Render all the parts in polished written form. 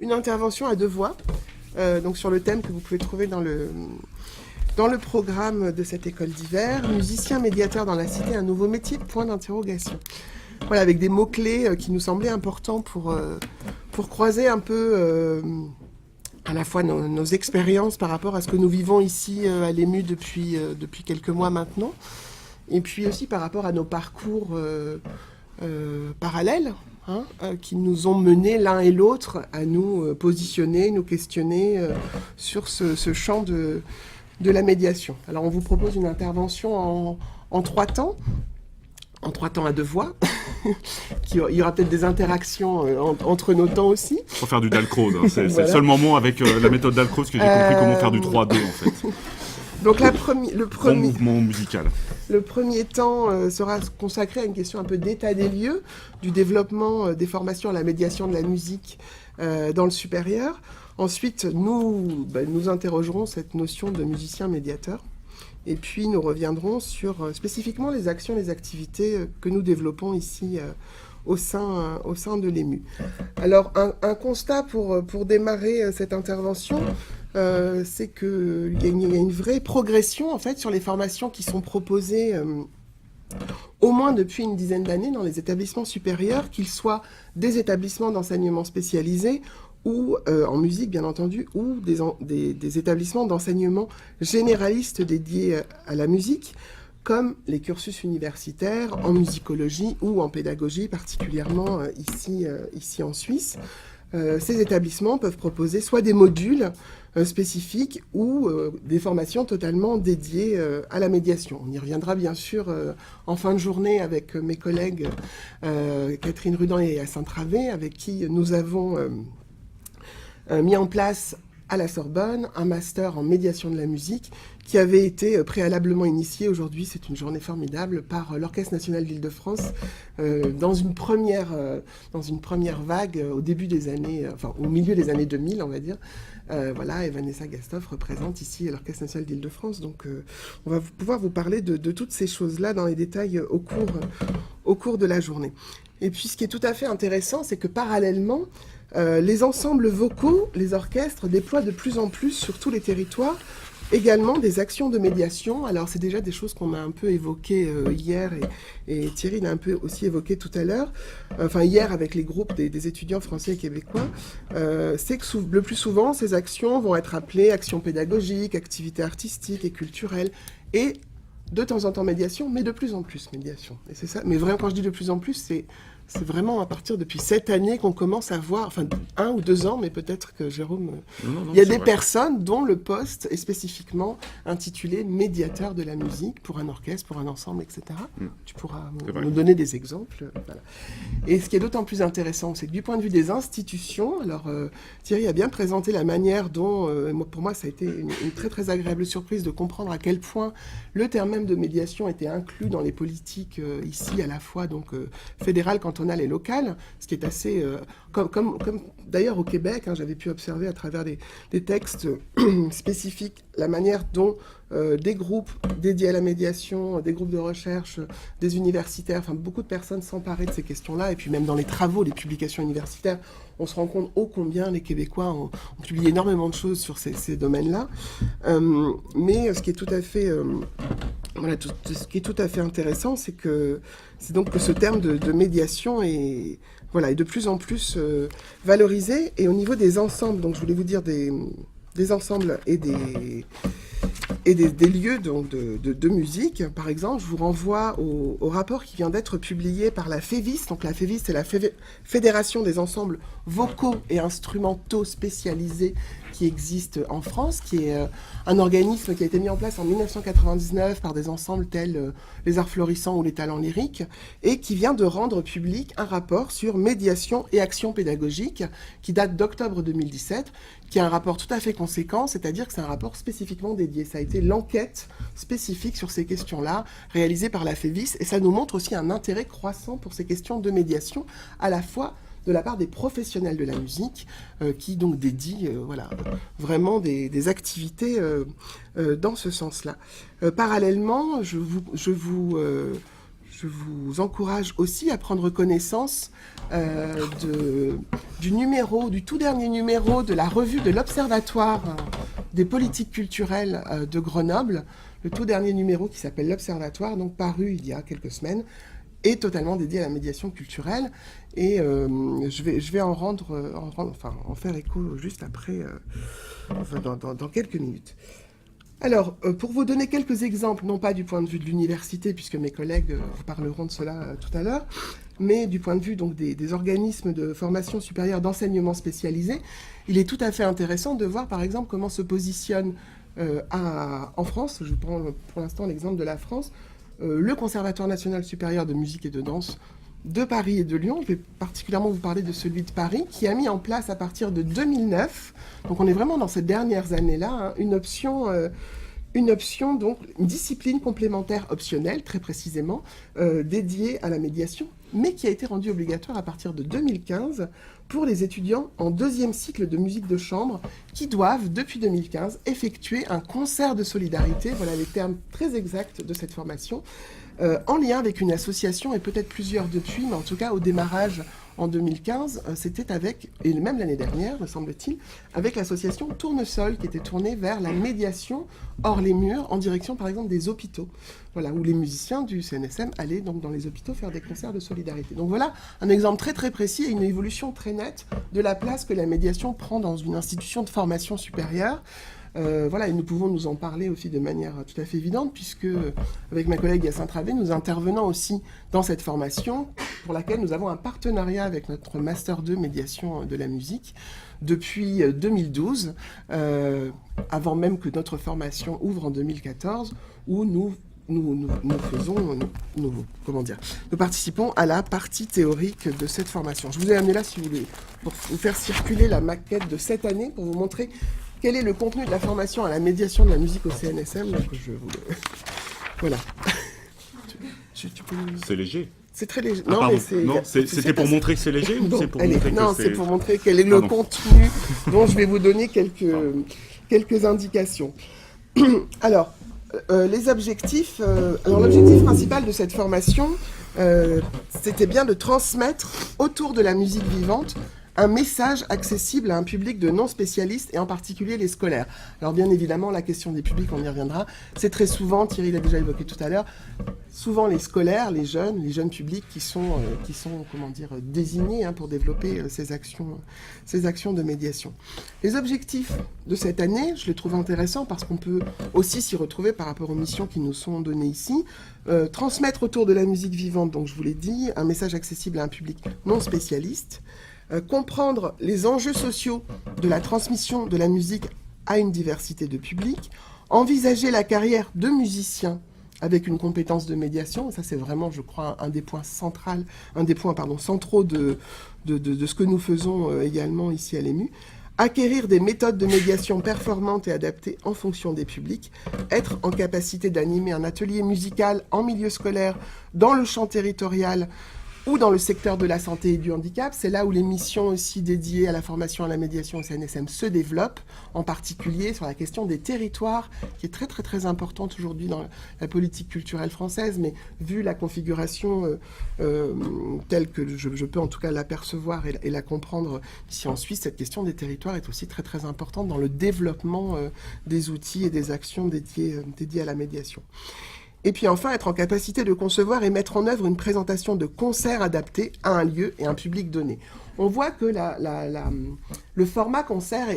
une intervention à deux voix, donc sur le thème que vous pouvez trouver dans le programme de cette école d'hiver, musicien médiateur dans la cité, un nouveau métier, point d'interrogation. Voilà, avec des mots-clés qui nous semblaient importants pour croiser un peu à la fois nos expériences par rapport à ce que nous vivons ici à l'EMU depuis quelques mois maintenant, et puis aussi par rapport à nos parcours parallèles, qui nous ont menés l'un et l'autre à nous positionner, nous questionner sur ce champ de la médiation. Alors on vous propose une intervention en trois temps à deux voix. Il y aura peut-être des interactions entre nos temps aussi. Pour faire du Dalcroze, hein. C'est le seul moment avec la méthode Dalcroze que j'ai compris comment faire du 3-2 en fait. Donc le premier mouvement musical. Le premier temps sera consacré à une question un peu d'état des lieux, du développement des formations à la médiation de la musique dans le supérieur. Ensuite, nous interrogerons cette notion de musicien médiateur. Et puis, nous reviendrons sur spécifiquement les actions, les activités que nous développons ici au sein de l'EMU. Alors, un constat pour démarrer cette intervention, c'est qu'il y a une vraie progression, en fait, sur les formations qui sont proposées au moins depuis une dizaine d'années dans les établissements supérieurs, qu'ils soient des établissements d'enseignement spécialisés ou en musique, bien entendu, ou des établissements d'enseignement généralistes dédiés à la musique, comme les cursus universitaires en musicologie ou en pédagogie, particulièrement ici en Suisse. Ces établissements peuvent proposer soit des modules spécifiques ou des formations totalement dédiées à la médiation. On y reviendra bien sûr en fin de journée avec mes collègues Catherine Rudan et Hyacinthe Ravet, avec qui nous avons mis en place à la Sorbonne un master en médiation de la musique qui avait été préalablement initié. Aujourd'hui, c'est une journée formidable par l'Orchestre national d'Île-de-France dans une première vague au début des années, au milieu des années 2000, on va dire. Et Vanessa Gastoff représente ici l'Orchestre national d'Île-de-France. Donc, on va pouvoir vous parler de toutes ces choses-là dans les détails au cours de la journée. Et puis, ce qui est tout à fait intéressant, c'est que parallèlement, les ensembles vocaux, les orchestres déploient de plus en plus sur tous les territoires également des actions de médiation. Alors c'est déjà des choses qu'on a un peu évoquées hier et Thierry l'a un peu aussi évoqué tout à l'heure, hier avec les groupes des étudiants français et québécois, c'est que le plus souvent ces actions vont être appelées actions pédagogiques, activités artistiques et culturelles et de temps en temps médiation, mais de plus en plus médiation. Et c'est ça. Mais vraiment, quand je dis de plus en plus, c'est vraiment à partir depuis cette année qu'on commence à voir, 1 ou 2 ans, mais peut-être que Jérôme... il y a des personnes dont le poste est spécifiquement intitulé médiateur de la musique pour un orchestre, pour un ensemble, etc. Tu pourras nous donner des exemples. Voilà. Et ce qui est d'autant plus intéressant, c'est que du point de vue des institutions, alors Thierry a bien présenté la manière dont, pour moi, ça a été une très très agréable surprise de comprendre à quel point le terme même de médiation était inclus dans les politiques ici, à la fois donc fédérales, cantonales et locales, ce qui est assez... comme d'ailleurs au Québec, j'avais pu observer à travers des textes spécifiques la manière dont des groupes dédiés à la médiation, des groupes de recherche, des universitaires, beaucoup de personnes s'emparaient de ces questions-là, et puis même dans les travaux, les publications universitaires, on se rend compte ô combien les Québécois ont publié énormément de choses sur ces domaines-là. Mais ce qui est tout à fait... ce qui est tout à fait intéressant, c'est donc que ce terme de médiation est de plus en plus valorisé. Et au niveau des ensembles, donc je voulais vous dire des ensembles et des lieux donc, de musique, par exemple, je vous renvoie au rapport qui vient d'être publié par la FEVIS. Donc la FEVIS, c'est la Fédération des ensembles vocaux et instrumentaux spécialisés qui existe en France, qui est un organisme qui a été mis en place en 1999 par des ensembles tels les Arts Florissants ou les Talents Lyriques, et qui vient de rendre public un rapport sur médiation et action pédagogique qui date d'octobre 2017, qui est un rapport tout à fait conséquent, c'est-à-dire que c'est un rapport spécifiquement dédié. Ça a été l'enquête spécifique sur ces questions-là, réalisée par la FEVIS, et ça nous montre aussi un intérêt croissant pour ces questions de médiation, à la fois de la part des professionnels de la musique, qui donc dédient vraiment des activités dans ce sens-là. Parallèlement, je je vous encourage aussi à prendre connaissance du tout dernier numéro de la revue de l'Observatoire des politiques culturelles de Grenoble, le tout dernier numéro qui s'appelle l'Observatoire, donc paru il y a quelques semaines, est totalement dédié à la médiation culturelle. Et je vais en faire écho juste après, dans quelques minutes. Alors, pour vous donner quelques exemples, non pas du point de vue de l'université, puisque mes collègues parleront de cela tout à l'heure, mais du point de vue donc, des organismes de formation supérieure d'enseignement spécialisé, il est tout à fait intéressant de voir, par exemple, comment se positionne en France, je prends pour l'instant l'exemple de la France, le Conservatoire national supérieur de musique et de danse de Paris et de Lyon. Je vais particulièrement vous parler de celui de Paris, qui a mis en place à partir de 2009, donc on est vraiment dans ces dernières années-là, une option, donc une discipline complémentaire optionnelle, très précisément, dédiée à la médiation, mais qui a été rendue obligatoire à partir de 2015 pour les étudiants en 2e cycle de musique de chambre qui doivent, depuis 2015, effectuer un concert de solidarité, voilà les termes très exacts de cette formation, en lien avec une association, et peut-être plusieurs depuis, mais en tout cas au démarrage en 2015, c'était avec, et même l'année dernière, me semble-t-il, avec l'association Tournesol, qui était tournée vers la médiation hors les murs, en direction par exemple des hôpitaux, voilà, où les musiciens du CNSM allaient donc dans les hôpitaux faire des concerts de solidarité. Donc voilà un exemple très très précis et une évolution très nette de la place que la médiation prend dans une institution de formation supérieure. Voilà, et nous pouvons nous en parler aussi de manière tout à fait évidente, puisque avec ma collègue Yacine Travé, nous intervenons aussi dans cette formation, pour laquelle nous avons un partenariat avec notre Master 2 médiation de la musique depuis 2012, avant même que notre formation ouvre en 2014, où nous participons à la partie théorique de cette formation. Je vous ai amené là, si vous voulez, pour vous faire circuler la maquette de cette année, pour vous montrer quel est le contenu de la formation à la médiation de la musique au CNSM. Donc voilà. C'est léger. C'est très léger. Non, c'était pour montrer que c'est léger ou c'est pour montrer c'est pour montrer quel est le contenu dont je vais vous donner quelques indications. Alors, les objectifs. L'objectif principal de cette formation, c'était bien de transmettre autour de la musique vivante un message accessible à un public de non-spécialistes et en particulier les scolaires. Alors bien évidemment, la question des publics, on y reviendra, c'est très souvent, Thierry l'a déjà évoqué tout à l'heure, souvent les scolaires, les jeunes publics qui sont désignés pour développer ces actions de médiation. Les objectifs de cette année, je les trouve intéressants parce qu'on peut aussi s'y retrouver par rapport aux missions qui nous sont données ici. Transmettre autour de la musique vivante, donc je vous l'ai dit, un message accessible à un public non spécialiste. Comprendre les enjeux sociaux de la transmission de la musique à une diversité de publics, envisager la carrière de musicien avec une compétence de médiation, ça c'est vraiment, je crois, un des points centraux de ce que nous faisons également ici à l'EMU, acquérir des méthodes de médiation performantes et adaptées en fonction des publics, être en capacité d'animer un atelier musical en milieu scolaire, dans le champ territorial, ou dans le secteur de la santé et du handicap. C'est là où les missions aussi dédiées à la formation à la médiation au CNSM se développent, en particulier sur la question des territoires, qui est très très très importante aujourd'hui dans la politique culturelle française, mais vu la configuration telle que je peux en tout cas l'apercevoir et la comprendre ici en Suisse, cette question des territoires est aussi très très importante dans le développement des outils et des actions dédiées à la médiation. Et puis enfin, être en capacité de concevoir et mettre en œuvre une présentation de concert adapté à un lieu et un public donné. On voit que le format concert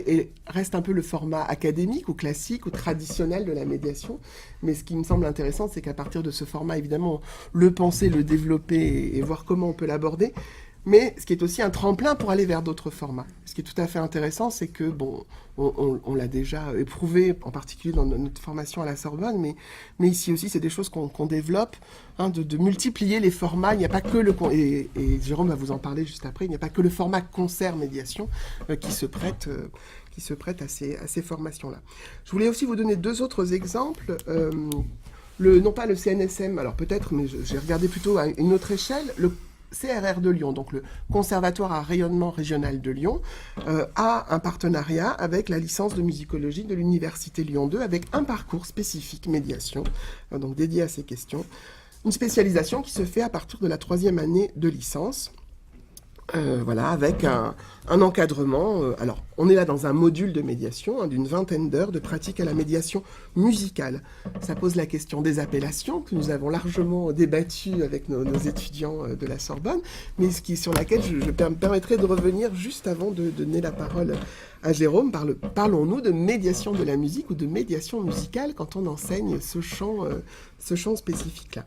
reste un peu le format académique ou classique ou traditionnel de la médiation. Mais ce qui me semble intéressant, c'est qu'à partir de ce format, évidemment, le penser, le développer et voir comment on peut l'aborder. Mais ce qui est aussi un tremplin pour aller vers d'autres formats. Ce qui est tout à fait intéressant, c'est que, on l'a déjà éprouvé, en particulier dans notre formation à la Sorbonne, mais ici aussi, c'est des choses qu'on développe, de multiplier les formats. Il n'y a pas que et Jérôme va vous en parler juste après, il n'y a pas que le format concert-médiation qui se prête à ces formations-là. Je voulais aussi vous donner 2 autres exemples. Non pas le CNSM, alors peut-être, mais j'ai regardé plutôt à une autre échelle, le CRR de Lyon, donc le Conservatoire à rayonnement régional de Lyon, a un partenariat avec la licence de musicologie de l'Université Lyon 2, avec un parcours spécifique médiation, donc dédié à ces questions. une spécialisation qui se fait à partir de la 3e année de licence. Voilà, avec un encadrement. Alors, on est là dans un module de médiation d'une 20aine d'heures de pratique à la médiation musicale. Ça pose la question des appellations, que nous avons largement débattu avec nos étudiants de la Sorbonne, mais sur laquelle je me permettrai de revenir juste avant de donner la parole à Jérôme. Parlons-nous de médiation de la musique ou de médiation musicale quand on enseigne ce champ spécifique-là.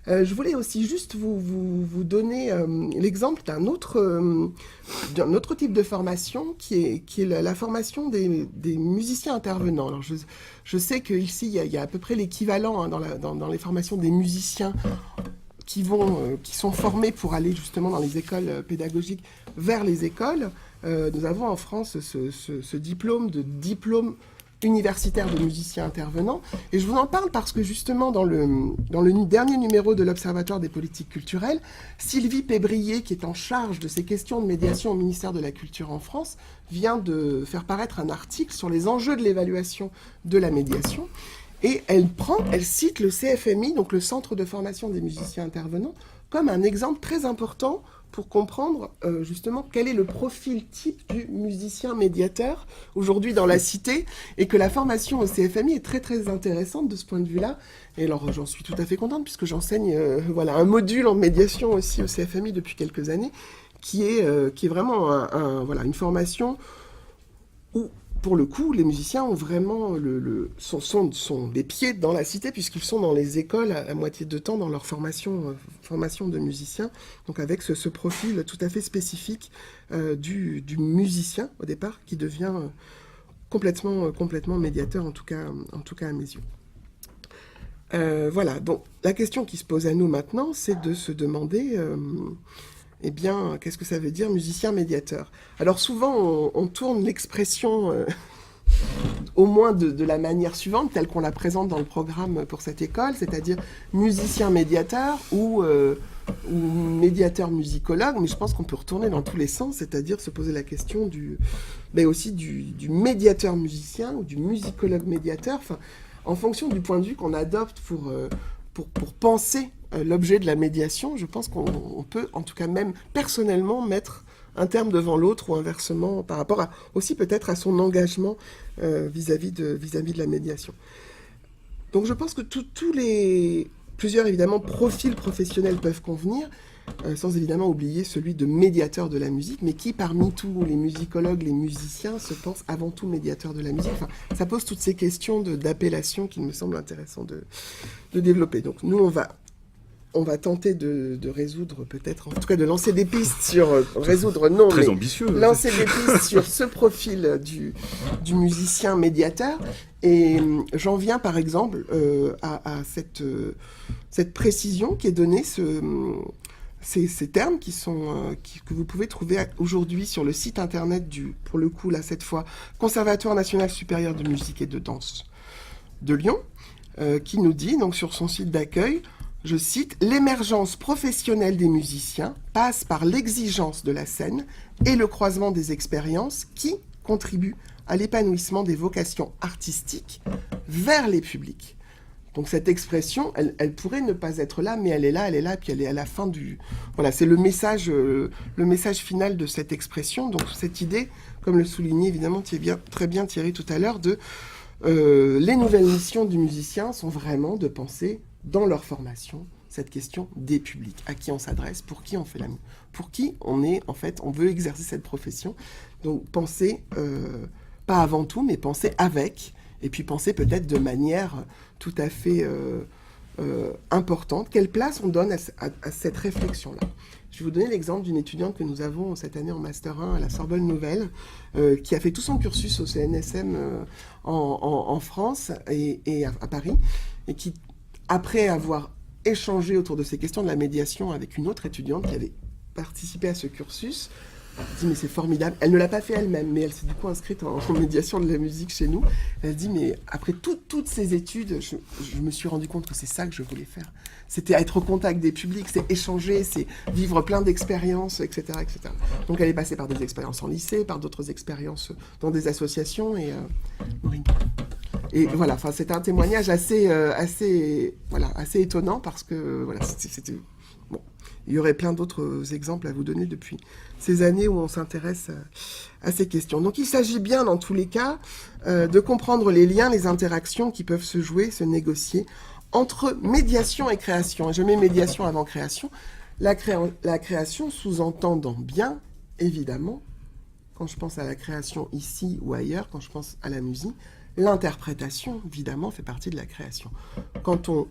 Je voulais aussi juste vous donner l'exemple d'un autre type de formation qui est la formation des musiciens intervenants. Alors je sais qu'ici, il y a à peu près l'équivalent dans les formations des musiciens qui sont formés pour aller justement dans les écoles pédagogiques vers les écoles. Nous avons en France ce diplôme universitaire de musiciens intervenants. Et je vous en parle parce que justement, dans le dernier numéro de l'Observatoire des politiques culturelles, Sylvie Pébrier, qui est en charge de ces questions de médiation au ministère de la Culture en France, vient de faire paraître un article sur les enjeux de l'évaluation de la médiation. Et elle cite le CFMI, donc le Centre de formation des musiciens intervenants, comme un exemple très important pour comprendre justement quel est le profil type du musicien médiateur aujourd'hui dans la cité, et que la formation au CFMI est très très intéressante de ce point de vue-là. Et alors j'en suis tout à fait contente puisque j'enseigne un module en médiation aussi au CFMI depuis quelques années, qui est vraiment une formation où, pour le coup, les musiciens ont vraiment sont des pieds dans la cité, puisqu'ils sont dans les écoles à moitié de temps dans leur formation de musiciens, donc avec ce profil tout à fait spécifique du musicien au départ, qui devient complètement médiateur, en tout cas à mes yeux. Voilà, donc la question qui se pose à nous maintenant, c'est de se demander... qu'est-ce que ça veut dire musicien médiateur? Alors souvent, on tourne l'expression au moins de la manière suivante, telle qu'on la présente dans le programme pour cette école, c'est-à-dire musicien médiateur ou médiateur musicologue, mais je pense qu'on peut retourner dans tous les sens, c'est-à-dire se poser la question du médiateur musicien ou du musicologue médiateur, en fonction du point de vue qu'on adopte pour penser l'objet de la médiation. Je pense qu'on peut, en tout cas même personnellement, mettre un terme devant l'autre ou inversement par rapport aussi peut-être à son engagement vis-à-vis de la médiation. Donc je pense que plusieurs évidemment profils professionnels peuvent convenir, sans évidemment oublier celui de médiateur de la musique, mais qui parmi tous les musicologues, les musiciens, se pense avant tout médiateur de la musique. Enfin, ça pose toutes ces questions d'appellation qu'il me semble intéressant de développer. Donc nous, on va tenter de résoudre peut-être, en tout cas de lancer des pistes sur... résoudre, non, très mais ambitieux. Lancer des pistes sur ce profil du musicien médiateur. Et j'en viens par exemple à cette précision qui est donnée, ces termes que vous pouvez trouver aujourd'hui sur le site internet pour le coup, là, cette fois, Conservatoire national supérieur de musique et de danse de Lyon, qui nous dit, donc sur son site d'accueil, je cite, « L'émergence professionnelle des musiciens passe par l'exigence de la scène et le croisement des expériences qui contribuent à l'épanouissement des vocations artistiques vers les publics. » Donc cette expression, elle pourrait ne pas être là, mais elle est là, puis elle est à la fin du... Voilà, c'est le message final de cette expression. Donc cette idée, comme le soulignait évidemment très bien Thierry tout à l'heure, les nouvelles missions du musicien sont vraiment de penser dans leur formation cette question des publics, à qui on s'adresse, pour qui on fait pour qui on est, en fait, on veut exercer cette profession. Donc penser, pas avant tout, mais penser avec, et puis penser peut-être de manière tout à fait importante. Quelle place on donne à cette réflexion-là? Je vais vous donner l'exemple d'une étudiante que nous avons cette année en Master 1 à la Sorbonne Nouvelle, qui a fait tout son cursus au CNSM en France et à Paris, et qui, après avoir échangé autour de ces questions de la médiation avec une autre étudiante qui avait participé à ce cursus, dit mais c'est formidable. Elle ne l'a pas fait elle-même, mais elle s'est du coup inscrite en médiation de la musique chez nous. Elle dit mais après toutes ces études, je me suis rendu compte que c'est ça que je voulais faire. C'était être au contact des publics, c'est échanger, c'est vivre plein d'expériences, etc., etc. Donc elle est passée par des expériences en lycée, par d'autres expériences dans des associations et Maureen. Et voilà, enfin, c'est un témoignage assez étonnant parce que voilà, c'était bon. Il y aurait plein d'autres exemples à vous donner depuis ces années où on s'intéresse à ces questions. Donc il s'agit bien, dans tous les cas, de comprendre les liens, les interactions qui peuvent se jouer, se négocier entre médiation et création. Et je mets médiation avant création. La création sous-entendant bien, évidemment, quand je pense à la création ici ou ailleurs, quand je pense à la musique, l'interprétation, évidemment, fait partie de la création. Quand on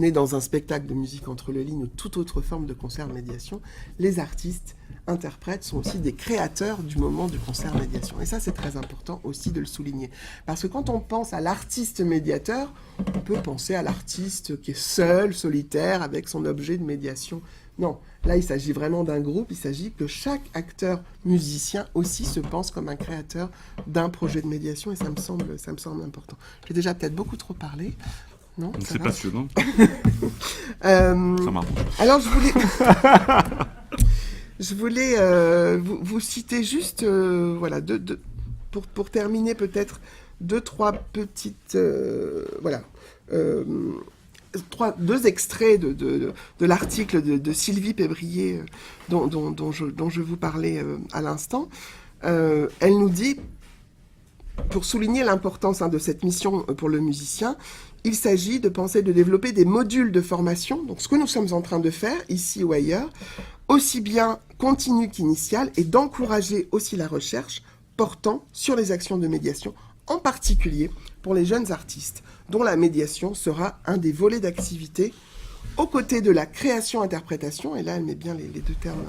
est dans un spectacle de musique entre les lignes ou toute autre forme de concert-médiation, les artistes, interprètes sont aussi des créateurs du moment du concert-médiation. Et ça, c'est très important aussi de le souligner. Parce que quand on pense à l'artiste médiateur, on peut penser à l'artiste qui est seul, solitaire, avec son objet de médiation. Non, là, il s'agit vraiment d'un groupe. Il s'agit que chaque acteur musicien aussi se pense comme un créateur d'un projet de médiation. Et ça me semble important. J'ai déjà peut-être beaucoup trop parlé. Non, c'est passionnant. Ça marche. Alors, je voulais vous citer juste, voilà, pour terminer peut-être, 2-3 petites, deux extraits de l'article de Sylvie Pébrier dont je vous parlais à l'instant. Elle nous dit, pour souligner l'importance de cette mission pour le musicien, il s'agit de penser de développer des modules de formation, donc ce que nous sommes en train de faire, ici ou ailleurs, aussi bien continue qu'initiale, et d'encourager aussi la recherche portant sur les actions de médiation, en particulier pour les jeunes artistes, dont la médiation sera un des volets d'activité, aux côtés de la création-interprétation, et là elle met bien les deux termes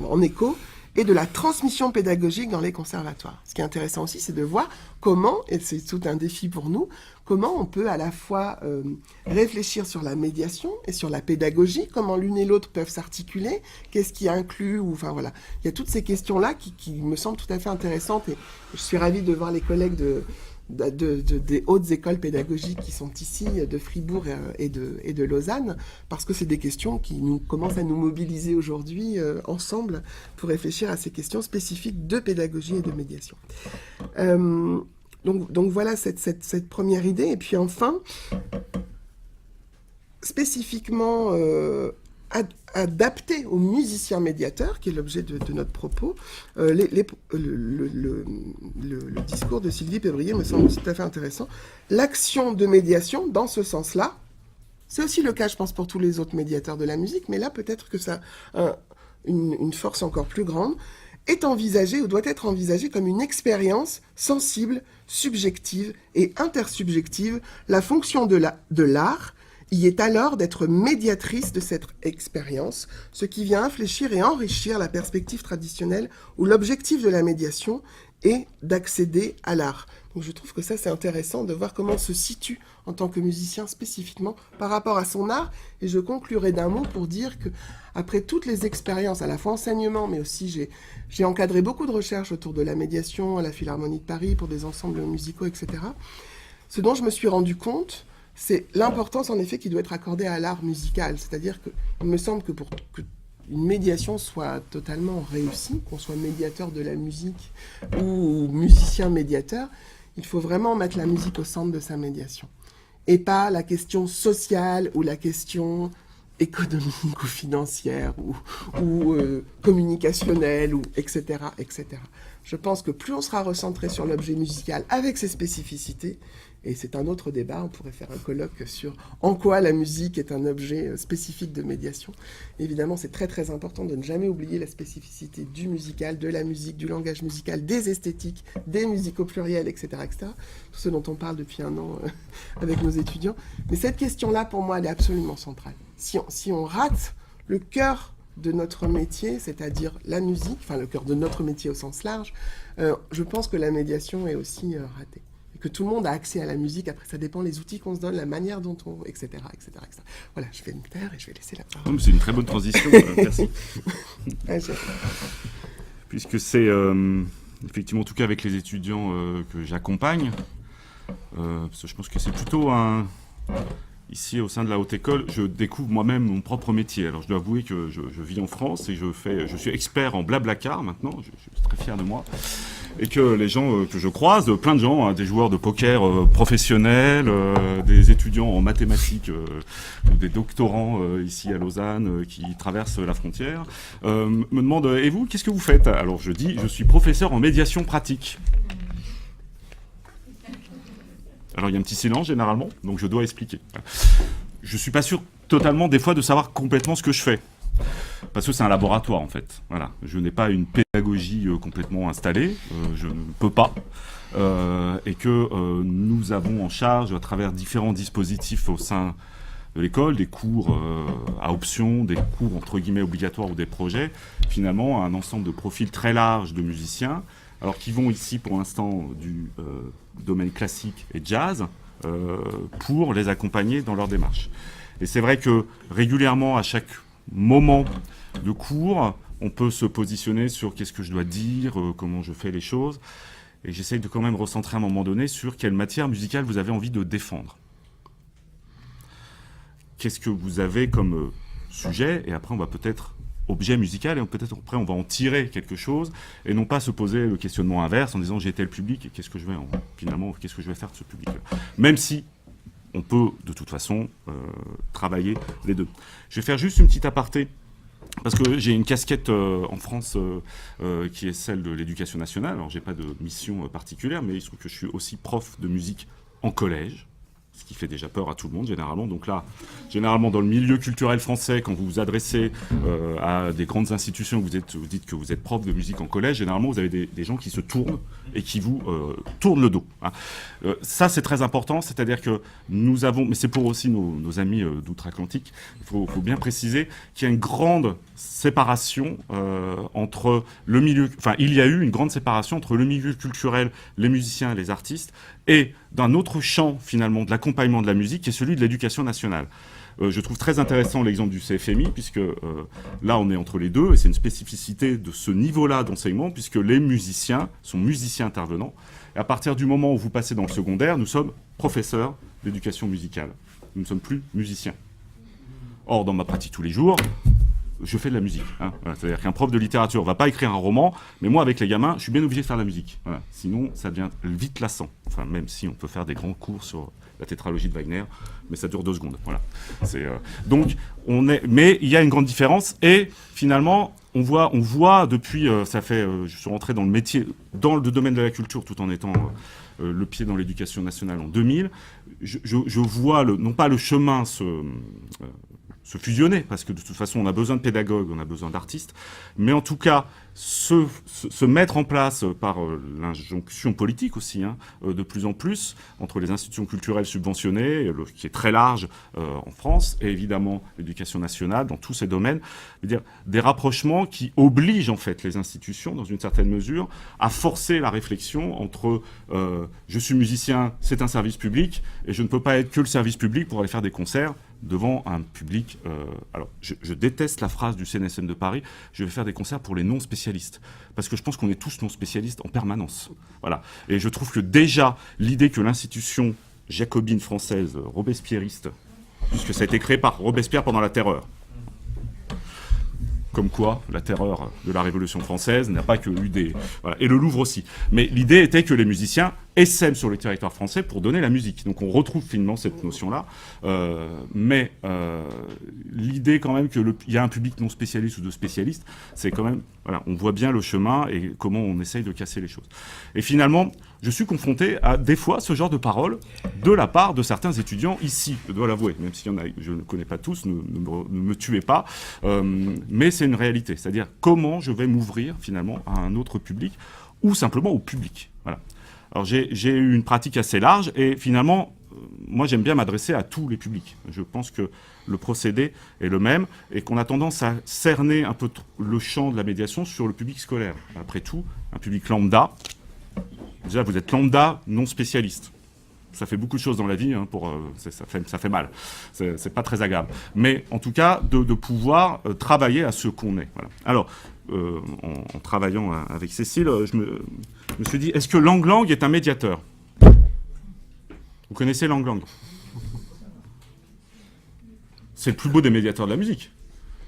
en écho, et de la transmission pédagogique dans les conservatoires. Ce qui est intéressant aussi, c'est de voir comment, et c'est tout un défi pour nous, comment on peut à la fois réfléchir sur la médiation et sur la pédagogie, comment l'une et l'autre peuvent s'articuler, qu'est-ce qui inclut, enfin voilà. Il y a toutes ces questions-là qui me semblent tout à fait intéressantes, et je suis ravie de voir les collègues des hautes écoles pédagogiques qui sont ici, de Fribourg et de Lausanne, parce que c'est des questions qui commencent à nous mobiliser aujourd'hui ensemble pour réfléchir à ces questions spécifiques de pédagogie et de médiation. Donc voilà cette première idée. Et puis enfin, spécifiquement adapté aux musiciens médiateurs, qui est l'objet de notre propos, le discours de Sylvie Pébrier me semble tout à fait intéressant. L'action de médiation, dans ce sens-là, c'est aussi le cas, je pense, pour tous les autres médiateurs de la musique, mais là, peut-être que ça a une force encore plus grande, est envisagée ou doit être envisagée comme une expérience sensible, subjective et intersubjective. La fonction de l'art y est alors d'être médiatrice de cette expérience, ce qui vient infléchir et enrichir la perspective traditionnelle où l'objectif de la médiation est d'accéder à l'art. Donc je trouve que ça c'est intéressant de voir comment on se situe en tant que musicien spécifiquement par rapport à son art. Et je conclurai d'un mot pour dire que après toutes les expériences, à la fois enseignement, mais aussi j'ai encadré beaucoup de recherches autour de la médiation à la Philharmonie de Paris pour des ensembles musicaux, etc. Ce dont je me suis rendu compte, c'est l'importance en effet qui doit être accordée à l'art musical. C'est-à-dire qu'il me semble que pour qu'une médiation soit totalement réussie, qu'on soit médiateur de la musique ou musicien médiateur, il faut vraiment mettre la musique au centre de sa médiation. Et pas la question sociale ou la question économique ou financière ou communicationnelle, ou etc., etc. Je pense que plus on sera recentré sur l'objet musical avec ses spécificités, et c'est un autre débat, on pourrait faire un colloque sur en quoi la musique est un objet spécifique de médiation. Évidemment, c'est très très important de ne jamais oublier la spécificité du musical, de la musique, du langage musical, des esthétiques, des musiques au pluriel, etc., etc. Tout ce dont on parle depuis un an avec nos étudiants. Mais cette question-là, pour moi, elle est absolument centrale. Si on rate le cœur de notre métier, c'est-à-dire la musique, enfin le cœur de notre métier au sens large, je pense que la médiation est aussi ratée. Et que tout le monde a accès à la musique, après ça dépend les outils qu'on se donne, la manière dont on... etc., etc., etc. Voilà, je vais me taire et je vais laisser la parole. C'est une très bonne transition, merci. Puisque c'est, effectivement, en tout cas avec les étudiants que j'accompagne, parce que je pense que c'est plutôt ici au sein de la Haute École, je découvre moi-même mon propre métier. Alors je dois avouer que je vis en France et je suis expert en Blablacar maintenant, je suis très fier de moi. Et que les gens que je croise, plein de gens, hein, des joueurs de poker professionnels, des étudiants en mathématiques ou des doctorants ici à Lausanne qui traversent la frontière, me demandent « Et vous, qu'est-ce que vous faites ?» Alors je dis « Je suis professeur en médiation pratique ». Alors il y a un petit silence généralement, donc je dois expliquer. Je suis pas sûr totalement des fois de savoir complètement ce que je fais. Parce que c'est un laboratoire en fait. Voilà. Je n'ai pas une pédagogie complètement installée, je ne peux pas. Et que nous avons en charge, à travers différents dispositifs au sein de l'école, des cours à option, des cours entre guillemets obligatoires ou des projets, finalement un ensemble de profils très larges de musiciens, alors qui vont ici pour l'instant du domaine classique et jazz, pour les accompagner dans leur démarche. Et c'est vrai que régulièrement, à chaque moment de cours, on peut se positionner sur qu'est-ce que je dois dire, comment je fais les choses, et j'essaye de quand même recentrer à un moment donné sur quelle matière musicale vous avez envie de défendre. Qu'est-ce que vous avez comme sujet, et après on va peut-être objet musical, et peut-être après on va en tirer quelque chose, et non pas se poser le questionnement inverse en disant j'ai tel public, et qu'est-ce que je vais finalement, qu'est-ce que je vais faire de ce public-là. Même si on peut de toute façon travailler les deux. Je vais faire juste une petite aparté, parce que j'ai une casquette en France qui est celle de l'éducation nationale. Alors j'ai pas de mission particulière, mais il se trouve que je suis aussi prof de musique en collège, ce qui fait déjà peur à tout le monde généralement. Donc là, généralement dans le milieu culturel français, quand vous vous adressez à des grandes institutions, vous dites que vous êtes prof de musique en collège, généralement vous avez des gens qui se tournent et qui vous tournent le dos. Hein. Ça c'est très important, c'est-à-dire que nous avons, mais c'est pour aussi nos amis d'outre-Atlantique, il faut bien préciser qu'il y a une grande séparation entre le milieu, enfin il y a eu une grande séparation entre le milieu culturel, les musiciens et les artistes, et d'un autre champ finalement de l'accompagnement de la musique qui est celui de l'éducation nationale. Je trouve très intéressant l'exemple du CFMI, puisque là on est entre les deux, et c'est une spécificité de ce niveau-là d'enseignement, puisque les musiciens sont musiciens intervenants, et à partir du moment où vous passez dans le secondaire, nous sommes professeurs d'éducation musicale. Nous ne sommes plus musiciens. Or, dans ma pratique tous les jours, je fais de la musique. Hein. Voilà, c'est-à-dire qu'un prof de littérature ne va pas écrire un roman, mais moi, avec les gamins, je suis bien obligé de faire de la musique. Voilà. Sinon, ça devient vite lassant. Enfin, même si on peut faire des grands cours sur la tétralogie de Wagner, mais ça dure 2 secondes. Voilà. Donc, mais il y a une grande différence, et finalement, on voit depuis, je suis rentré dans le métier, dans le domaine de la culture, tout en étant le pied dans l'éducation nationale en 2000. Je vois non pas le chemin se fusionner, parce que de toute façon, on a besoin de pédagogues, on a besoin d'artistes, mais en tout cas, se mettre en place par l'injonction politique aussi, hein, de plus en plus, entre les institutions culturelles subventionnées, qui est très large en France, et évidemment l'éducation nationale, dans tous ces domaines, c'est-à-dire des rapprochements qui obligent en fait les institutions, dans une certaine mesure, à forcer la réflexion entre je suis musicien, c'est un service public, et je ne peux pas être que le service public pour aller faire des concerts devant un public. Alors, je déteste la phrase du CNSM de Paris, je vais faire des concerts pour les non-spécialistes, parce que je pense qu'on est tous non-spécialistes en permanence. Voilà. Et je trouve que déjà, l'idée que l'institution jacobine française, robespierriste, puisque ça a été créé par Robespierre pendant la Terreur, comme quoi la terreur de la Révolution française n'a pas que eu des... Voilà. Et le Louvre aussi. Mais l'idée était que les musiciens essaiment sur le territoire français pour donner la musique. Donc on retrouve finalement cette notion-là. Mais l'idée quand même qu'il y a un public non spécialiste ou de spécialistes, c'est quand même... Voilà, on voit bien le chemin et comment on essaye de casser les choses. Et finalement, je suis confronté à des fois ce genre de paroles de la part de certains étudiants ici, je dois l'avouer, même s'il y en a, je ne connais pas tous, ne me tuez pas, mais c'est une réalité, c'est-à-dire comment je vais m'ouvrir finalement à un autre public ou simplement au public. Voilà. Alors j'ai eu une pratique assez large et finalement, moi j'aime bien m'adresser à tous les publics. Je pense que le procédé est le même et qu'on a tendance à cerner un peu le champ de la médiation sur le public scolaire. Après tout, un public lambda, déjà vous êtes lambda non spécialiste. Ça fait beaucoup de choses dans la vie, hein, ça fait mal, c'est pas très agréable. Mais en tout cas, de pouvoir travailler à ce qu'on est. Voilà. Alors, en travaillant avec Cécile, je me suis dit, est-ce que Lang Lang est un médiateur ? Vous connaissez Lang Lang ? c'est le plus beau des médiateurs de la musique.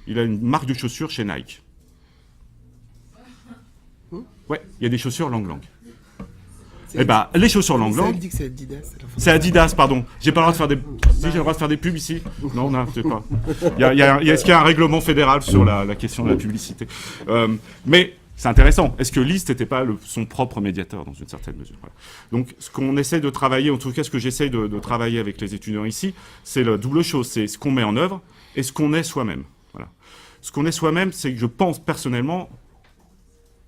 Il a une marque de chaussures chez Nike. Ouais, il y a des chaussures Lang Lang. Eh ben, les chaussures Lang Lang. Ça dit que c'est Adidas. C'est Adidas, pardon. J'ai pas le droit de faire des. Si j'ai le droit de faire des pubs ici. Non, non, je sais pas. Est-ce qu'il y a un règlement fédéral sur la question de la publicité mais c'est intéressant. Est-ce que Liszt n'était pas son propre médiateur dans une certaine mesure? Voilà. Donc, ce qu'on essaie de travailler, en tout cas, ce que j'essaie de travailler avec les étudiants ici, c'est la double chose. C'est ce qu'on met en œuvre et ce qu'on est soi-même. Voilà. Ce qu'on est soi-même, c'est que je pense personnellement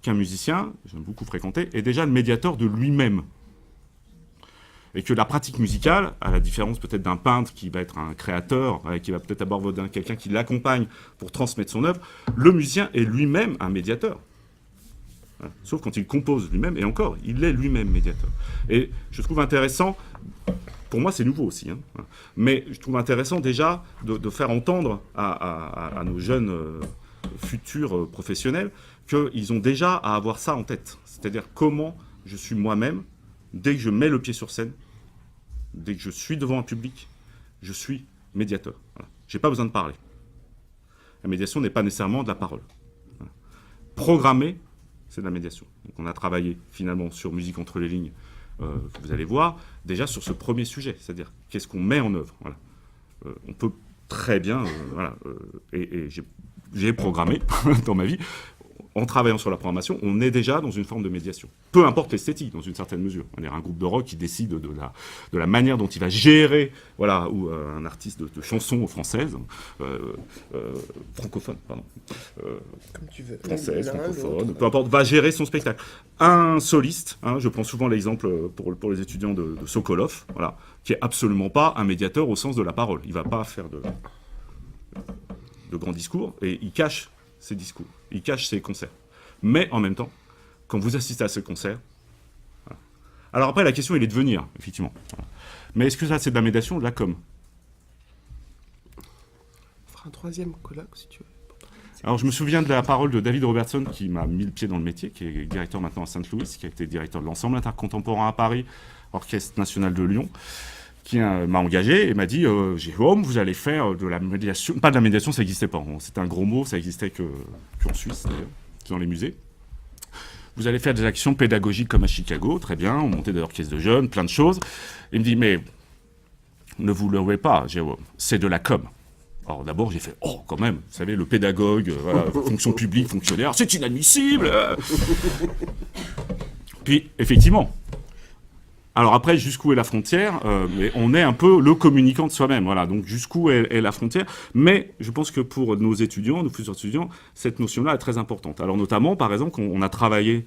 qu'un musicien, j'aime beaucoup fréquenter, est déjà le médiateur de lui-même. Et que la pratique musicale, à la différence peut-être d'un peintre qui va être un créateur, qui va peut-être avoir quelqu'un qui l'accompagne pour transmettre son œuvre, le musicien est lui-même un médiateur. Voilà. Sauf quand il compose lui-même, et encore, il est lui-même médiateur. Et je trouve intéressant, pour moi c'est nouveau aussi, mais je trouve intéressant déjà de faire entendre à nos jeunes futurs professionnels qu'ils ont déjà à avoir ça en tête. C'est-à-dire comment je suis moi-même, dès que je mets le pied sur scène, dès que je suis devant un public, je suis médiateur. Voilà. Je n'ai pas besoin de parler. La médiation n'est pas nécessairement de la parole. Voilà. Programmer, c'est de la médiation. Donc on a travaillé finalement sur Musique entre les lignes, que vous allez voir, déjà sur ce premier sujet, c'est-à-dire qu'est-ce qu'on met en œuvre. Voilà. On peut très bien, et j'ai programmé dans ma vie, en travaillant sur la programmation, on est déjà dans une forme de médiation. Peu importe l'esthétique, dans une certaine mesure. On est un groupe de rock qui décide de la manière dont il va gérer, voilà, ou un artiste de chansons françaises, francophone, pardon. Comme tu veux. Française, francophone, peu importe, va gérer son spectacle. Un soliste, je prends souvent l'exemple pour les étudiants de Sokolov, voilà, qui est absolument pas un médiateur au sens de la parole. Il va pas faire de grands discours, et il cache ses discours, il cache ses concerts. Mais en même temps, quand vous assistez à ce concert, voilà. Alors après la question est de venir, effectivement. Voilà. Mais est-ce que ça c'est de la médiation ou de la com? On fera un troisième colloque si tu veux. Alors je me souviens de la parole de David Robertson qui m'a mis le pied dans le métier, qui est directeur maintenant à Saint-Louis, qui a été directeur de l'Ensemble intercontemporain à Paris, Orchestre national de Lyon, qui m'a engagé et m'a dit Jérôme, vous allez faire de la médiation. Pas de la médiation, ça n'existait pas. C'était un gros mot, ça n'existait qu'en Suisse, d'ailleurs, dans les musées. Vous allez faire des actions pédagogiques comme à Chicago, très bien, on montait des orchestres de jeunes, plein de choses. Il me dit mais ne vous leurrez pas, Jérôme, c'est de la com. Alors d'abord j'ai fait oh quand même, vous savez le pédagogue, voilà, fonction publique, fonctionnaire, c'est inadmissible. Puis effectivement. Alors après, jusqu'où est la frontière mais on est un peu le communicant de soi-même, voilà. Donc jusqu'où est la frontière. Mais je pense que pour nos étudiants, nos futurs étudiants, cette notion-là est très importante. Alors notamment, par exemple, on a travaillé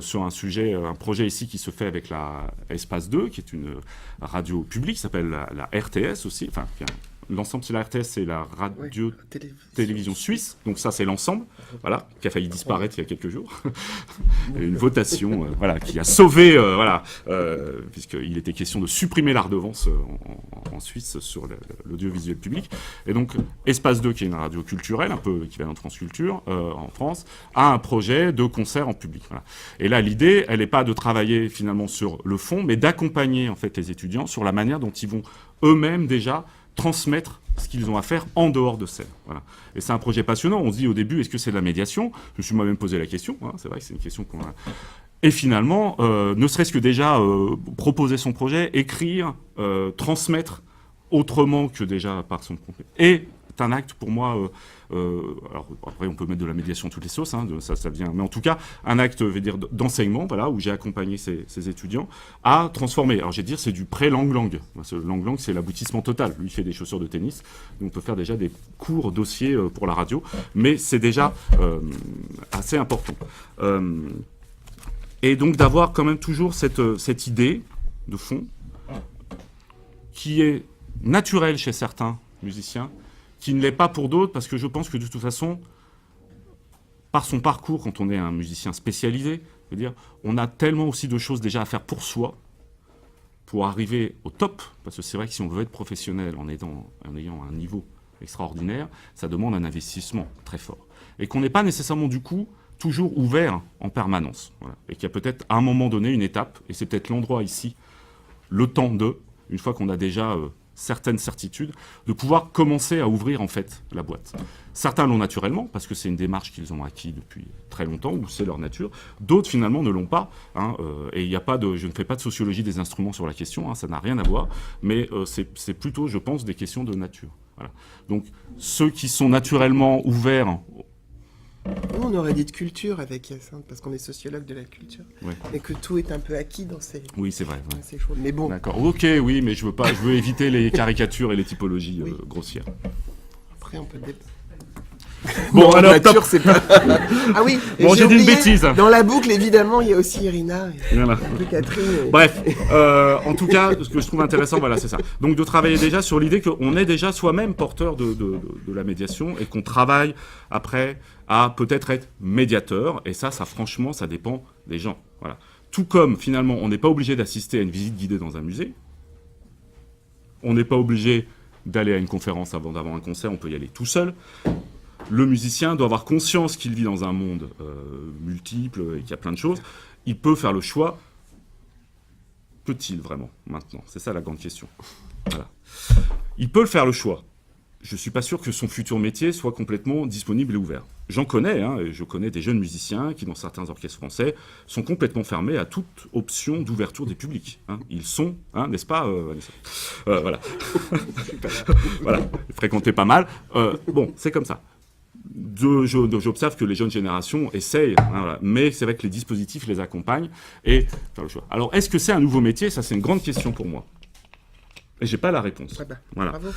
sur un projet ici qui se fait avec la Espace 2, qui est une radio publique, qui s'appelle la RTS aussi. Enfin, l'ensemble, c'est la RTS, c'est la radio télévision suisse. Donc ça, c'est l'ensemble, voilà, qui a failli disparaître il y a quelques jours. Il y a eu une votation, voilà, qui a sauvé, voilà, puisqu'il était question de supprimer la redevance en Suisse sur l'audiovisuel public. Et donc, Espace 2, qui est une radio culturelle, un peu équivalent de France Culture en France, a un projet de concert en public. Voilà. Et là, l'idée, elle n'est pas de travailler finalement sur le fond, mais d'accompagner en fait les étudiants sur la manière dont ils vont eux-mêmes déjà transmettre ce qu'ils ont à faire en dehors de scène. Voilà. Et c'est un projet passionnant. On se dit au début, est-ce que c'est de la médiation? Je me suis moi-même posé la question. C'est vrai que c'est une question qu'on a. Et finalement, ne serait-ce que déjà proposer son projet, écrire, transmettre autrement que déjà par son contenu. Et c'est un acte pour moi. Alors après, on peut mettre de la médiation toutes les sauces, ça vient. Mais en tout cas, un acte, je vais dire, d'enseignement, voilà, où j'ai accompagné ces étudiants à transformer. Alors j'ai dire, c'est du pré-Lang Lang. Ce Lang Lang, c'est l'aboutissement total. Lui, il fait des chaussures de tennis, donc on peut faire déjà des cours dossiers pour la radio, mais c'est déjà assez important. Et donc d'avoir quand même toujours cette idée de fond qui est naturelle chez certains musiciens, qui ne l'est pas pour d'autres, parce que je pense que de toute façon, par son parcours, quand on est un musicien spécialisé, je veux dire, on a tellement aussi de choses déjà à faire pour soi, pour arriver au top, parce que c'est vrai que si on veut être professionnel en ayant un niveau extraordinaire, ça demande un investissement très fort. Et qu'on n'est pas nécessairement du coup toujours ouvert en permanence. Voilà. Et qu'il y a peut-être à un moment donné une étape, et c'est peut-être l'endroit ici, le temps une fois qu'on a déjà certaines certitudes, de pouvoir commencer à ouvrir en fait la boîte. Certains l'ont naturellement, parce que c'est une démarche qu'ils ont acquis depuis très longtemps, ou c'est leur nature. D'autres finalement ne l'ont pas, hein, et il y a pas de, je ne fais pas de sociologie des instruments sur la question, hein, ça n'a rien à voir, mais c'est plutôt, je pense, des questions de nature. Voilà. Donc ceux qui sont naturellement ouverts... Nous, on aurait dit de culture avec Hyacinthe, parce qu'on est sociologue de la culture, Ouais. et que tout est un peu acquis dans Oui, c'est vrai. Ouais. dans ces choses. Mais bon, D'accord. Ok, oui, mais je veux éviter les caricatures et les typologies Oui. grossières. après, on peut débattre. Bon, alors, nature, top. c'est pas... Ah oui, et Bon, j'ai dit une oublié, bêtise. Dans la boucle, évidemment, il y a aussi Irina, et Voilà. un peu Catherine. et- Bref, en tout cas, ce que je trouve intéressant, voilà, c'est ça. Donc de travailler déjà sur l'idée qu'on est déjà soi-même porteur de la médiation et qu'on travaille après à peut-être être médiateur. Et ça franchement, ça dépend des gens. Voilà. Tout comme, finalement, on n'est pas obligé d'assister à une visite guidée dans un musée. On n'est pas obligé d'aller à une conférence avant d'avoir un concert, on peut y aller tout seul. Le musicien doit avoir conscience qu'il vit dans un monde multiple et qu'il y a plein de choses. Il peut faire le choix. Peut-il vraiment, maintenant? C'est ça la grande question. Voilà. Il peut le faire le choix. Je ne suis pas sûr que son futur métier soit complètement disponible et ouvert. J'en connais, hein, et je connais des jeunes musiciens qui, dans certains orchestres français, sont complètement fermés à toute option d'ouverture des publics. Hein. Ils sont, hein, n'est-ce pas, Vanessa voilà. Voilà, fréquentez pas mal. Bon, c'est comme ça. J'observe que les jeunes générations essayent, hein, voilà. Mais c'est vrai que les dispositifs les accompagnent et faire le choix. Alors, est-ce que c'est un nouveau métier? Ça, c'est une grande question pour moi. Et j'ai pas la réponse. Ah bah, Voilà. bravo.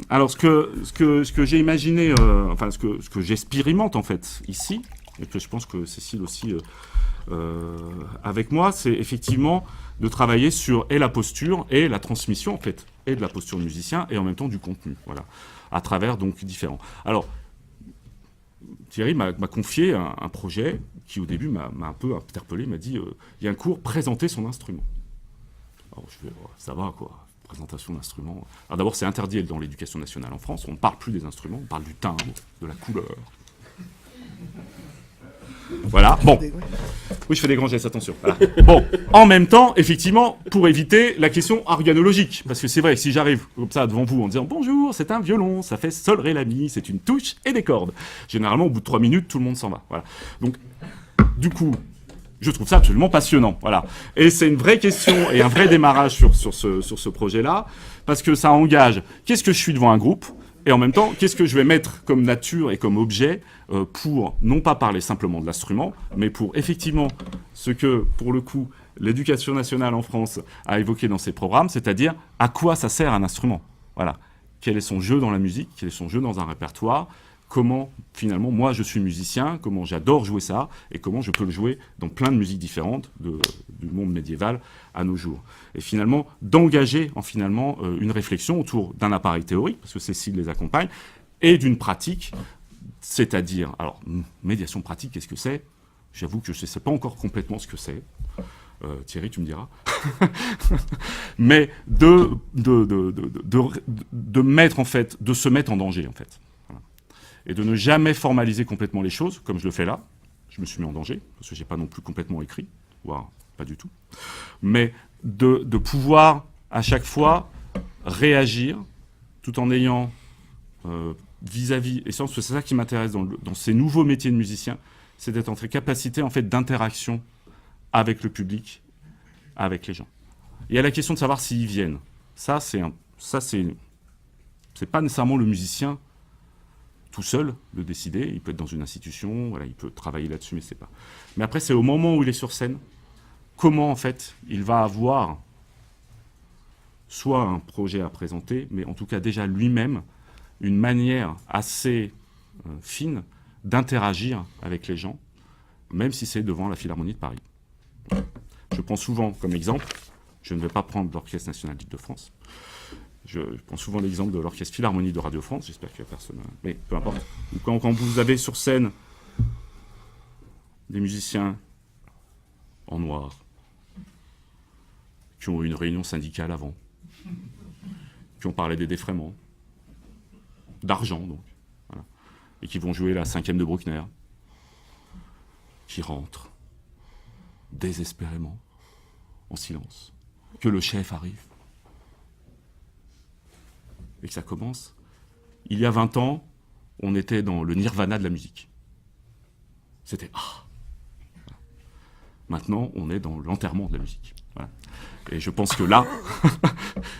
Alors, ce que j'ai imaginé, enfin, ce que j'expérimente en fait ici, et que je pense que Cécile aussi avec moi, c'est effectivement de travailler sur et la posture et la transmission en fait, et de la posture du musicien et en même temps du contenu, voilà, à travers donc différents. Alors, Thierry m'a confié un projet qui au début m'a un peu interpellé, m'a dit il y a un cours présenter son instrument. Alors je fais ça va quoi, présentation d'instruments. Alors d'abord c'est interdit dans l'éducation nationale en France, on ne parle plus des instruments, on parle du timbre, de la couleur. Voilà, bon. Oui, je fais des grands gestes, attention. Voilà. Bon, en même temps, effectivement, pour éviter la question organologique, parce que c'est vrai, si j'arrive comme ça devant vous en disant « Bonjour, c'est un violon, ça fait sol, ré, la, mi, c'est une touche et des cordes », généralement, au bout de 3 minutes, tout le monde s'en va. Voilà. Donc, du coup, je trouve ça absolument passionnant. Voilà. Et c'est une vraie question et un vrai démarrage sur ce projet-là, parce que ça engage qu'est-ce que je suis devant un groupe, et en même temps, qu'est-ce que je vais mettre comme nature et comme objet pour, non pas parler simplement de l'instrument, mais pour effectivement ce que, pour le coup, l'éducation nationale en France a évoqué dans ses programmes, c'est-à-dire à quoi ça sert un instrument. Voilà. Quel est son jeu dans la musique, quel est son jeu dans un répertoire, comment, finalement, moi, je suis musicien, comment j'adore jouer ça, et comment je peux le jouer dans plein de musiques différentes du monde médiéval à nos jours. Et finalement, d'engager une réflexion autour d'un appareil théorique, parce que Cécile les accompagne, et d'une pratique, c'est-à-dire, alors, médiation pratique, qu'est-ce que c'est? J'avoue que je ne sais pas encore complètement ce que c'est. Thierry, tu me diras. Mais de mettre, en fait, de se mettre en danger, en fait. Et de ne jamais formaliser complètement les choses, comme je le fais là. Je me suis mis en danger, parce que je n'ai pas non plus complètement écrit, voire pas du tout. Mais de pouvoir, à chaque fois, réagir, tout en ayant vis-à-vis, et c'est ça qui m'intéresse dans ces nouveaux métiers de musicien, c'est d'être en capacité, en fait, d'interaction avec le public, avec les gens. Il y a la question de savoir s'ils viennent. Ça, c'est pas nécessairement le musicien tout seul de décider, il peut être dans une institution, voilà, il peut travailler là-dessus, mais c'est pas. Mais après, c'est au moment où il est sur scène, comment en fait il va avoir soit un projet à présenter, mais en tout cas déjà lui-même une manière assez fine d'interagir avec les gens, même si c'est devant la Philharmonie de Paris. Je prends souvent comme exemple, je ne vais pas prendre l'Orchestre national d'Île-de-France. Je prends souvent l'exemple de l'Orchestre Philharmonie de Radio France, j'espère qu'il n'y a personne, mais peu importe. Quand vous avez sur scène des musiciens en noir, qui ont eu une réunion syndicale avant, qui ont parlé des défraiements, d'argent donc, voilà, et qui vont jouer la 5e de Bruckner, qui rentrent désespérément, en silence, que le chef arrive. et que ça commence, il y a 20 ans, on était dans le nirvana de la musique. C'était Maintenant, on est dans l'enterrement de la musique. Voilà. Et je pense que là,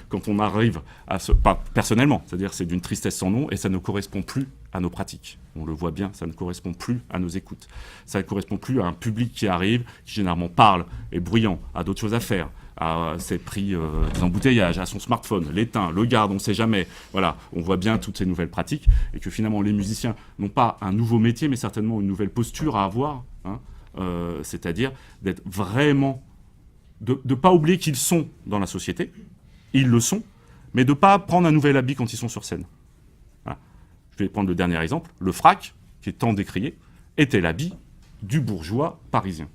quand on arrive à pas personnellement, c'est-à-dire c'est d'une tristesse sans nom et ça ne correspond plus à nos pratiques. On le voit bien, ça ne correspond plus à nos écoutes. Ça ne correspond plus à un public qui arrive, qui généralement parle, est bruyant, a d'autres choses à faire, s'est pris des embouteillages, à son smartphone, l'éteint, le garde, on ne sait jamais. Voilà, on voit bien toutes ces nouvelles pratiques et que finalement les musiciens n'ont pas un nouveau métier, mais certainement une nouvelle posture à avoir, c'est-à-dire d'être vraiment... de ne pas oublier qu'ils sont dans la société, ils le sont, mais de ne pas prendre un nouvel habit quand ils sont sur scène. Voilà. Je vais prendre le dernier exemple. Le frac, qui est tant décrié, était l'habit du bourgeois parisien.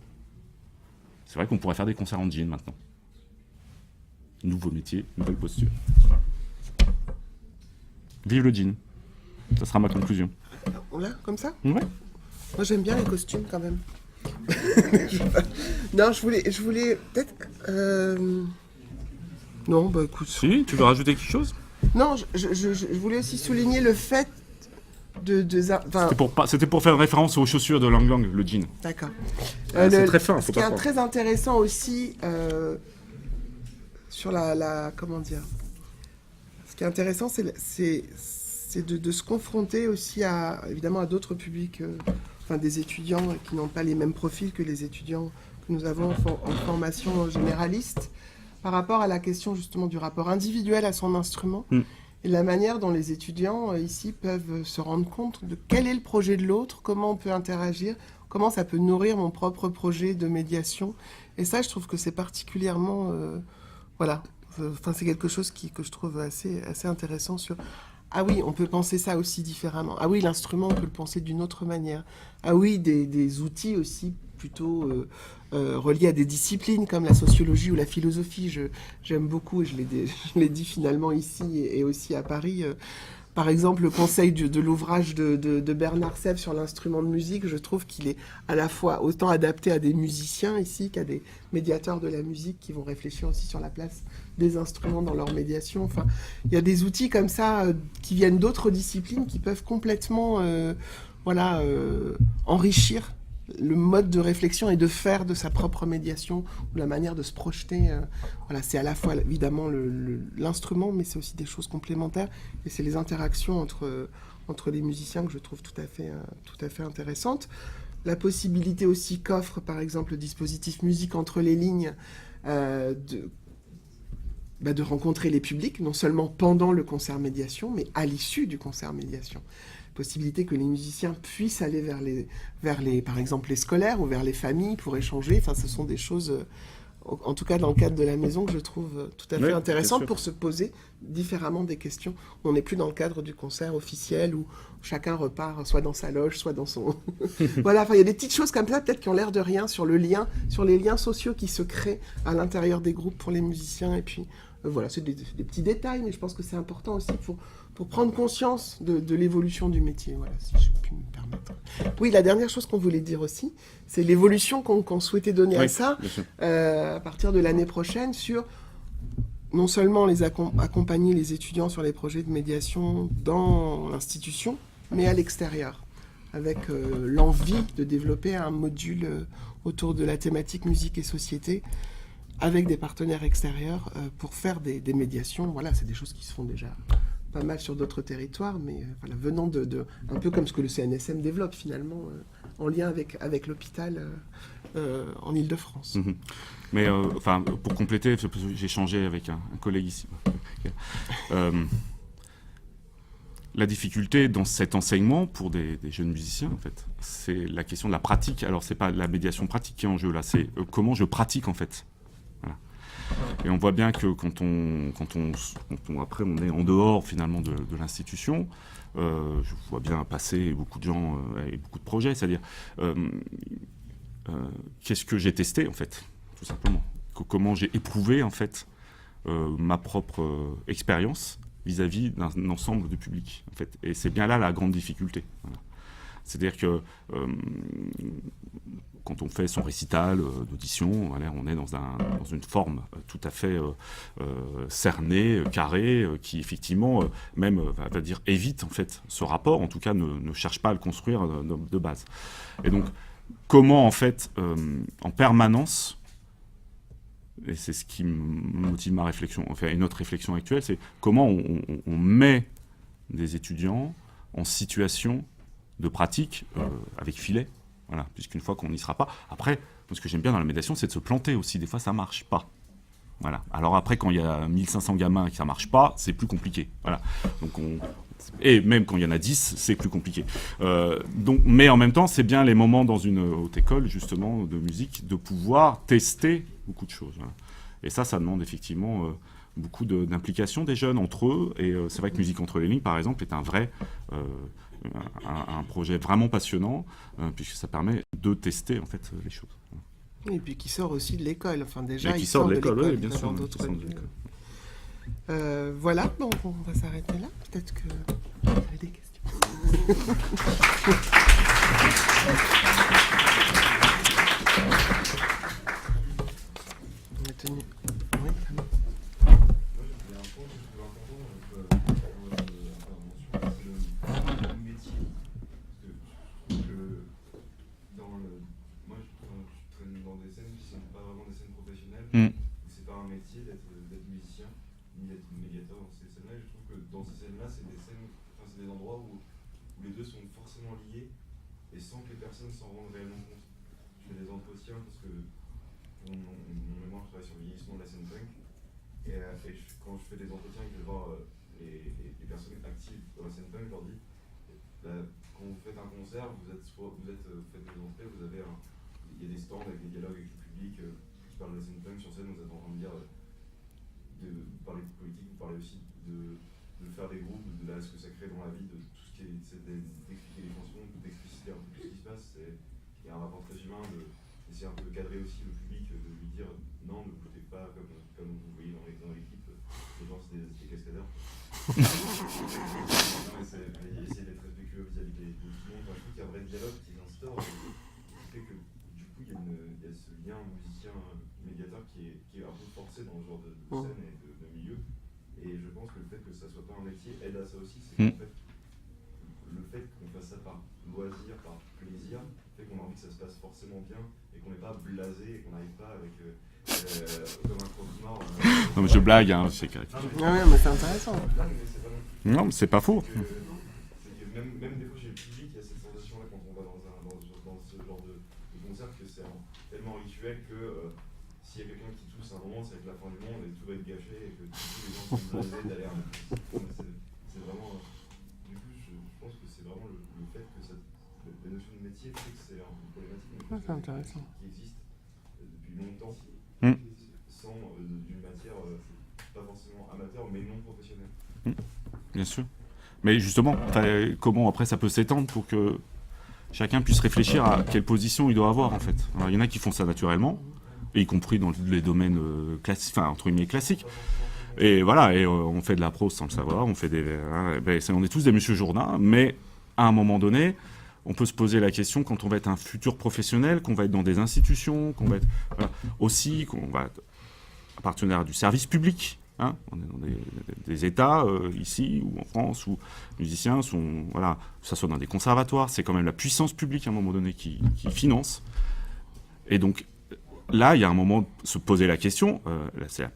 C'est vrai qu'on pourrait faire des concerts en jean maintenant. Nouveau métier, nouvelle posture. Vive le jean. Ça sera ma conclusion. Là, comme ça ? Ouais. Moi, j'aime bien les costumes quand même. Non, je voulais peut-être. Non, bah écoute. Si, tu veux rajouter quelque chose ? Non, je voulais aussi souligner le fait C'était pour faire référence aux chaussures de Lang Lang, le jean. D'accord. C'est très fin, faut Ce qui pas est croire. très intéressant aussi sur la comment dire. Ce qui est intéressant, c'est de se confronter aussi évidemment à d'autres publics. Des étudiants qui n'ont pas les mêmes profils que les étudiants que nous avons en formation généraliste, par rapport à la question justement du rapport individuel à son instrument et la manière dont les étudiants ici peuvent se rendre compte de quel est le projet de l'autre, comment on peut interagir, comment ça peut nourrir mon propre projet de médiation. Et ça, je trouve que c'est particulièrement... c'est quelque chose que je trouve assez intéressant sur... Ah oui, on peut penser ça aussi différemment. Ah oui, l'instrument, on peut le penser d'une autre manière. Ah oui, des outils aussi plutôt reliés à des disciplines comme la sociologie ou la philosophie. J'aime beaucoup, et je l'ai dit finalement ici et aussi à Paris. Par exemple, le conseil de l'ouvrage de Bernard Sèvres sur l'instrument de musique, je trouve qu'il est à la fois autant adapté à des musiciens ici qu'à des médiateurs de la musique qui vont réfléchir aussi sur la place des instruments dans leur médiation. Enfin, il y a des outils comme ça qui viennent d'autres disciplines qui peuvent complètement enrichir le mode de réflexion et de faire de sa propre médiation ou la manière de se projeter. C'est à la fois évidemment l'instrument, mais c'est aussi des choses complémentaires et c'est les interactions entre les musiciens que je trouve tout à fait intéressantes. La possibilité aussi qu'offre par exemple le dispositif musique entre les lignes de rencontrer les publics, non seulement pendant le concert médiation, mais à l'issue du concert médiation. Possibilité que les musiciens puissent aller vers les, par exemple, les scolaires ou vers les familles pour échanger. Enfin, ce sont des choses, en tout cas dans le cadre de la maison, que je trouve tout à fait intéressantes pour se poser différemment des questions. On n'est plus dans le cadre du concert officiel où chacun repart soit dans sa loge, soit dans son... Voilà, il y a des petites choses comme ça, peut-être qui ont l'air de rien, sur les liens sociaux qui se créent à l'intérieur des groupes pour les musiciens. Et puis, c'est des petits détails, mais je pense que c'est important aussi pour prendre conscience de l'évolution du métier, voilà, si je puis me permettre. Oui, la dernière chose qu'on voulait dire aussi, c'est l'évolution qu'on souhaitait donner à ça, à partir de l'année prochaine, sur non seulement accompagner les étudiants sur les projets de médiation dans l'institution, mais à l'extérieur, avec l'envie de développer un module autour de la thématique musique et société, avec des partenaires extérieurs pour faire des médiations. Voilà, c'est des choses qui se font déjà pas mal sur d'autres territoires, mais venant un peu comme ce que le CNSM développe finalement, en lien avec l'hôpital en Île-de-France. Mmh. Mais pour compléter, j'ai échangé avec un collègue ici. La difficulté dans cet enseignement pour des jeunes musiciens, en fait, c'est la question de la pratique. Alors, c'est pas la médiation pratique qui est en jeu là, c'est comment je pratique en fait. Voilà. Et on voit bien que quand après on est en dehors finalement de l'institution, je vois bien passer beaucoup de gens et beaucoup de projets, c'est-à-dire qu'est-ce que j'ai testé en fait, tout simplement, comment j'ai éprouvé en fait ma propre expérience vis-à-vis d'un ensemble de public en fait, et c'est bien là la grande difficulté. Voilà. C'est-à-dire que quand on fait son récital d'audition, voilà, on est dans une forme tout à fait cernée, carrée, qui effectivement même va dire évite en fait ce rapport, en tout cas ne cherche pas à le construire de base. Et donc comment en fait en permanence, et c'est ce qui motive ma réflexion, enfin une autre réflexion actuelle, c'est comment on met des étudiants en situation de pratique avec filet. Voilà, puisqu'une fois qu'on n'y sera pas... Après, ce que j'aime bien dans la médiation, c'est de se planter aussi. Des fois, ça ne marche pas. Voilà. Alors après, quand il y a 1500 gamins et que ça ne marche pas, c'est plus compliqué. Voilà. Donc et même quand il y en a 10, c'est plus compliqué. Mais en même temps, c'est bien les moments dans une haute école, justement, de musique, de pouvoir tester beaucoup de choses. Voilà. Et ça demande effectivement beaucoup d'implication des jeunes entre eux. Et c'est vrai que Musique entre les lignes, par exemple, est un vrai... un projet vraiment passionnant, puisque ça permet de tester en fait les choses. Et puis qui sort aussi de l'école. Enfin, déjà, qui sort de l'école, oui, bien sûr. Voilà, donc on va s'arrêter là. Peut-être que vous avez des questions. On a tenu. Oui, vraiment. C'est pas un métier d'être musicien, ni d'être médiateur dans ces scènes-là. Je trouve que dans ces scènes-là, c'est des endroits où les deux sont forcément liés et sans que les personnes s'en rendent réellement compte. Je fais des entretiens parce que mon mémoire, je travaille sur le vieillissement de la scène punk. Et quand je fais des entretiens et que je vais voir les personnes actives dans la scène punk, je leur dis quand vous faites un concert, vous faites des entrées, il y a des stands avec des dialogues avec le public. Parle de la scène punk sur scène, vous êtes en train de dire de parler de politique, vous parlez aussi de faire des groupes, de ce que ça crée dans la vie, de tout ce qui est d'expliquer les chansons, d'expliciter un peu tout ce qui se passe. Il y a un rapport très humain d'essayer un peu de cadrer aussi le public, de lui dire non, ne votez pas comme vous voyez dans l'équipe, les gens c'est des cascadeurs. Essayer d'être respectueux vis-à-vis de tout le monde. Enfin, je trouve qu'il y a un vrai dialogue qui s'instaure qui fait que du coup il y a ce lien musicien médiateur qui est un peu forcé dans ce genre de scène et de milieu. Et je pense que le fait que ça soit pas un métier aide à ça aussi. C'est qu'en fait, le fait qu'on fasse ça par loisir, par plaisir, fait qu'on a envie que ça se passe forcément bien et qu'on n'est pas blasé et qu'on n'arrive pas avec comme un cauchemar. Non mais je blague, hein, c'est carré. Ouais, mais c'est intéressant. Non, mais c'est pas faux. C'est que même des fois chez le public, il y a cette sensation-là quand on va dans ce genre de concert que c'est tellement rituel que s'il y a quelqu'un qui tousse à un moment, c'est avec la fin du monde et tout va être gâché et que tous les gens sont blasés d'aller à c'est vraiment... Du coup, je pense que c'est vraiment le fait que la notion de métier fait que c'est un peu problématique, mais c'est intéressant. Qui existe depuis longtemps, sans d'une matière pas forcément amateur, mais non professionnelle. Bien sûr. Mais justement, comment après ça peut s'étendre pour que chacun puisse réfléchir à quelle position il doit avoir en fait. Alors, il y en a qui font ça naturellement, et y compris dans les domaines classiques, enfin entre guillemets classiques. Et voilà, et on fait de la prose sans le savoir, on est tous des Monsieur Jourdain, mais à un moment donné, on peut se poser la question quand on va être un futur professionnel, qu'on va être dans des institutions, qu'on va être aussi, qu'on va être partenaire du service public. Hein, on est dans des États ici ou en France où les musiciens sont, voilà, que ce soit dans des conservatoires, c'est quand même la puissance publique à un moment donné qui finance. Et donc là, il y a un moment de se poser la question, là, c'est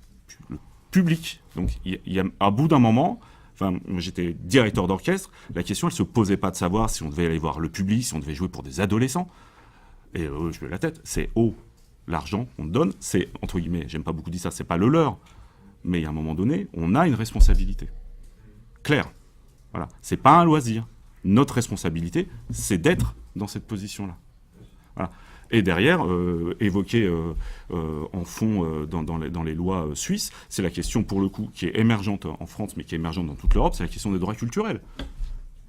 le public. Donc il y a à bout d'un moment, enfin, moi j'étais directeur d'orchestre, la question elle se posait pas de savoir si on devait aller voir le public, si on devait jouer pour des adolescents. Et je mets la tête, c'est l'argent qu'on donne, c'est entre guillemets, j'aime pas beaucoup dire ça, c'est pas le leur. Mais à un moment donné, on a une responsabilité. Claire. Voilà. C'est pas un loisir. Notre responsabilité, c'est d'être dans cette position-là. Voilà. Et derrière, évoqué en fond dans les lois suisses, c'est la question, pour le coup, qui est émergente en France, mais qui est émergente dans toute l'Europe, c'est la question des droits culturels.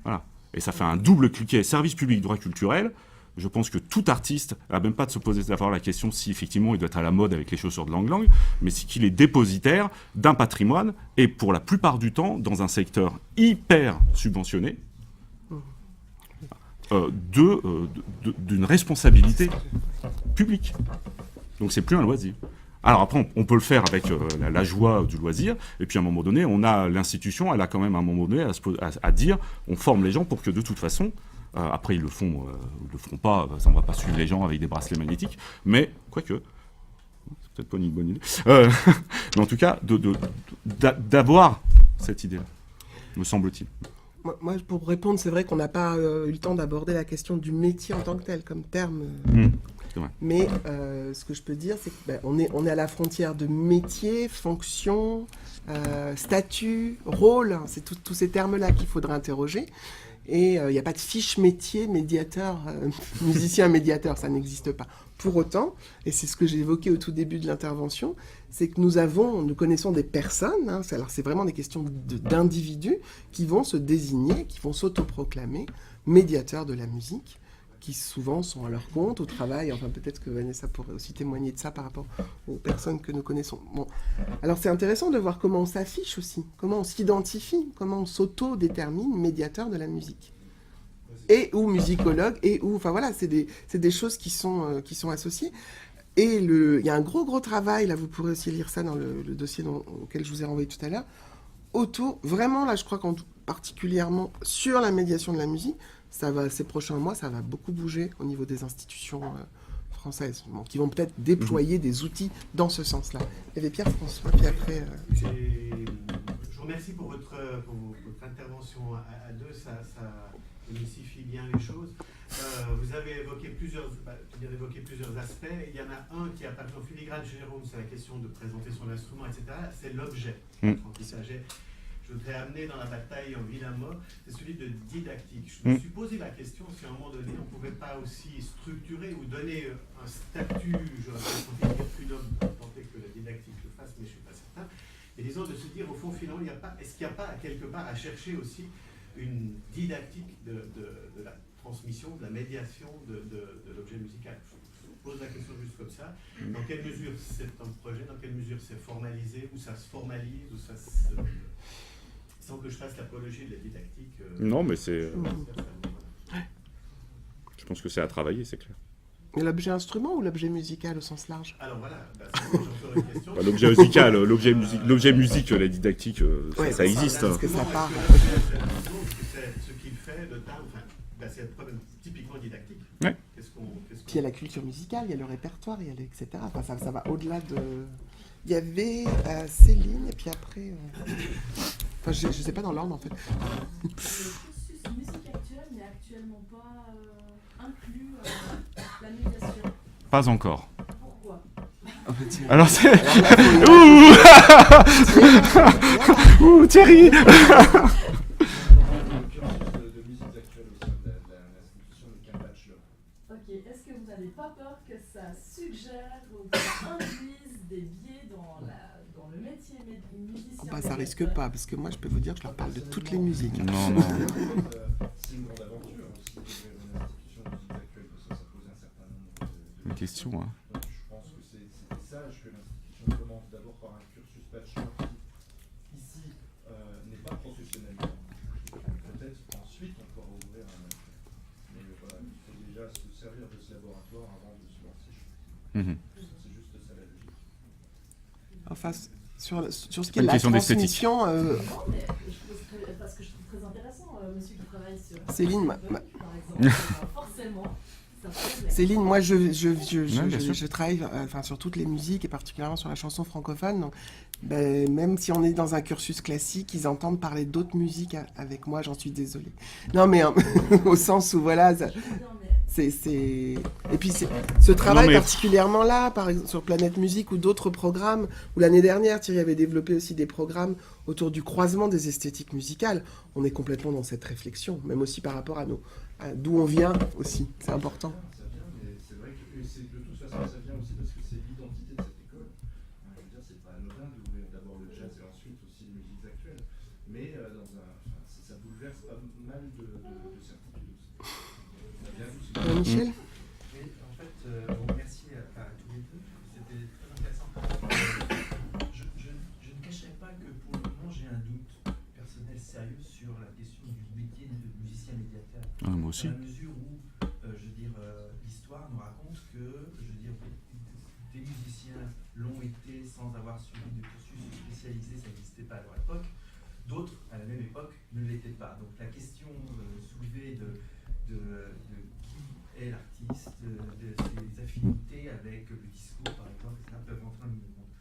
Voilà. Et ça fait un double cliquet, service public, droits culturels. Je pense que tout artiste n'a même pas de se poser d'avoir la question si effectivement il doit être à la mode avec les chaussures de Lang Lang, mais si qu'il est dépositaire d'un patrimoine et pour la plupart du temps dans un secteur hyper subventionné. d'une responsabilité publique. Donc c'est plus un loisir. Alors après, on peut le faire avec la joie du loisir, et puis à un moment donné, on a l'institution, elle a quand même à un moment donné à dire, on forme les gens pour que de toute façon, après ils le font ou le feront pas, ça, on va pas suivre les gens avec des bracelets magnétiques, mais quoique, c'est peut-être pas une bonne idée, mais en tout cas, d'avoir cette idée-là, me semble-t-il. Moi, pour répondre, c'est vrai qu'on n'a pas eu le temps d'aborder la question du métier en tant que tel, comme terme. C'est vrai. Mais ce que je peux dire, c'est qu'on est à la frontière de métier, fonction, statut, rôle. Hein, c'est tous ces termes-là qu'il faudra interroger. Et il n'y a pas de fiche métier, médiateur, musicien médiateur, ça n'existe pas. Pour autant, et c'est ce que j'ai évoqué au tout début de l'intervention, c'est que nous connaissons des personnes, hein, alors c'est vraiment des questions d'individus qui vont se désigner, qui vont s'autoproclamer médiateurs de la musique, qui souvent sont à leur compte, au travail, enfin peut-être que Vanessa pourrait aussi témoigner de ça par rapport aux personnes que nous connaissons. Bon. Alors c'est intéressant de voir comment on s'affiche aussi, comment on s'identifie, comment on s'auto-détermine médiateur de la musique. Et ou musicologue, et ou... Enfin voilà, c'est des choses qui sont associées. Et il y a un gros travail, là vous pourrez aussi lire ça dans le dossier auquel je vous ai renvoyé tout à l'heure, autour, vraiment là je crois qu'en particulièrement sur la médiation de la musique, ces prochains mois, ça va beaucoup bouger au niveau des institutions françaises, qui vont peut-être déployer des outils dans ce sens-là. Il y avait Pierre-François, puis après... Je vous remercie pour votre intervention à deux, ça démystifie bien les choses. Vous avez évoqué plusieurs aspects. Il y en a un qui apparaît en filigrane chez Jérôme, c'est la question de présenter son instrument, etc. C'est l'objet. Je voudrais amener dans la bataille en vilain mot, c'est celui de didactique. Je me suis posé la question si à un moment donné, on ne pouvait pas aussi structurer ou donner un statut, j'aurais pas envie de dire prud'homme, tenter que la didactique le fasse, mais je ne suis pas certain. Et disons de se dire, au fond, finalement, est-ce qu'il n'y a pas quelque part à chercher aussi une didactique de la transmission, de la médiation de l'objet musical? Je pose la question juste comme ça. Dans quelle mesure c'est un projet, dans quelle mesure c'est formalisé, où ça se formalise, où ça se... Sans que je fasse l'apologie de la didactique. Non, mais c'est... Je pense que c'est à travailler, c'est clair. Mais l'objet instrument ou l'objet musical au sens large? Alors voilà, j'en ferai une question. L'objet musical, l'objet musique, la didactique, ça existe. Parce que ça part. Ce qu'il fait, le temps, enfin, c'est un problème typiquement didactique. Ouais. Puis il y a la culture musicale, il y a le répertoire, il y a etc. Enfin, ça va au-delà de... Il y avait Céline, et puis après... Enfin, je ne sais pas dans l'ordre, en fait. Le cursus musique actuelle n'est actuellement pas inclus la médiation. Pas encore. Pourquoi? Alors c'est... Ouh Thierry. Le cursus de musique actuelle au sein de l'institution n'est qu'un bachelor. Ok, est-ce que vous n'avez pas peur que ça suggère ou que ça induise des biais dans le métier musicien? Ça risque pas, parce que moi, je peux vous dire que je leur parle de toutes les musiques. Non. C'est une grande aventure aussi d'ouvrir une institution de musique actuelle, parce que ça pose un certain nombre de Question, hein. Donc je pense que c'était sage que l'institution commence d'abord par un cursus bachelor qui, ici, n'est pas professionnalisant. Peut-être ensuite on pourra ouvrir un master. Mais voilà, il faut déjà se servir de ce laboratoire avant de se lancer. C'est juste ça la logique. Enfin, sur ce qui est Une de la question d'esthétique. transmission... Non, mais parce que je trouve très intéressant, monsieur qui travaille sur... Céline, par exemple, forcément... Céline, moi je travaille sur toutes les musiques et particulièrement sur la chanson francophone. Donc, même si on est dans un cursus classique, ils entendent parler d'autres musiques avec moi, j'en suis désolée. Non mais au sens où voilà, et puis ce travail particulièrement là, par exemple sur Planète Musique ou d'autres programmes, où l'année dernière Thierry avait développé aussi des programmes autour du croisement des esthétiques musicales. On est complètement dans cette réflexion, même aussi par rapport à d'où on vient aussi, c'est important. Ça vient, mais c'est vrai que de toute façon ça vient aussi parce que c'est l'identité de cette école. Je veux dire, c'est pas anodin d'ouvrir d'abord le jazz et ensuite aussi les musiques actuelles. Mais ça bouleverse pas mal de certitudes aussi. Ça vient aussi. Michel? Oui, en fait, merci à tous les deux. C'était très intéressant. Je ne cacherai pas que pour le moment, j'ai un doute personnel sérieux sur la question du métier de musicien médiateur. Moi aussi. Dans la mesure où l'ont été sans avoir suivi de cursus spécialisé, ça n'existait pas à leur époque. D'autres, à la même époque, ne l'étaient pas. Donc la question soulevée de qui est l'artiste, de ses affinités avec le discours, par exemple, etc., peuvent rentrer en ligne de compte.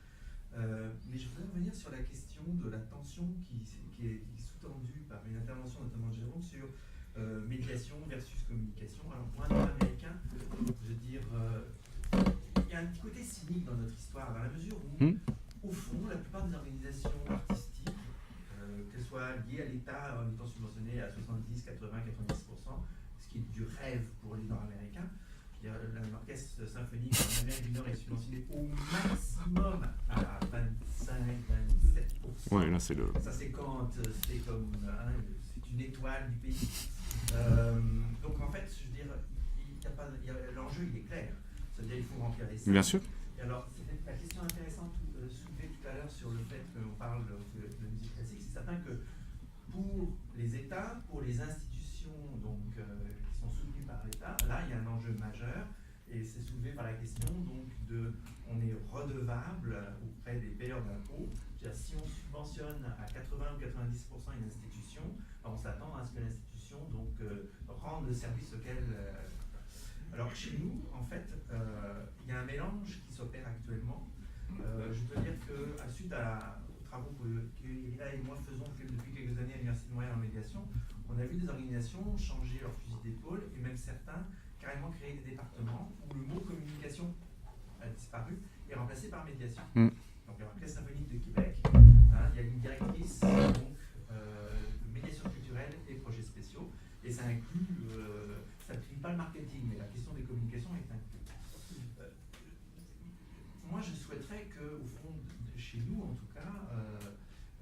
Mais je voudrais revenir sur la question de la tension qui est sous-tendue par une intervention notamment de Jérôme sur médiation versus communication. Alors pour un américain, je veux dire, il y a un petit côté cynique dans notre histoire, dans la mesure où, au fond, la plupart des organisations artistiques, qu'elles soient liées à l'État en étant subventionnées à 70, 80, 90%, ce qui est du rêve pour les Nord-Américains. L'orchestre symphonique en Amérique du Nord est subventionné au maximum à 25-27%. Ouais, là c'est le. Ça c'est quand c'est comme c'est une étoile du pays. Donc en fait, je veux dire, l'enjeu il est clair. C'est-à-dire il faut remplir les salles. Bien sûr. Et alors, c'était la question intéressante soulevée tout à l'heure sur le fait qu'on parle de musique classique. C'est certain que pour les États, pour les institutions donc, qui sont soutenues par l'État, là, il y a un enjeu majeur. Et c'est soulevé par la question donc, on est redevable auprès des payeurs d'impôts. C'est-à-dire, si on subventionne à 80 ou 90% une institution, on s'attend à ce que l'institution donc, rende le service auquel... Alors chez nous, en fait, il y a un mélange qui s'opère actuellement. Je peux dire que, suite aux travaux qu'Irina et moi faisons depuis quelques années à l'Université de Montréal en médiation, on a vu des organisations changer leur fusil d'épaule et même certains carrément créer des départements où le mot communication a disparu et remplacé par médiation. Donc l'Orchestre symphonique de Québec, il y a une directrice donc, de médiation culturelle et projets spéciaux et ça inclut... ça ne inclut pas le marketing, mais la question des communications est incluse. Moi, je souhaiterais qu'au fond, chez nous en tout cas,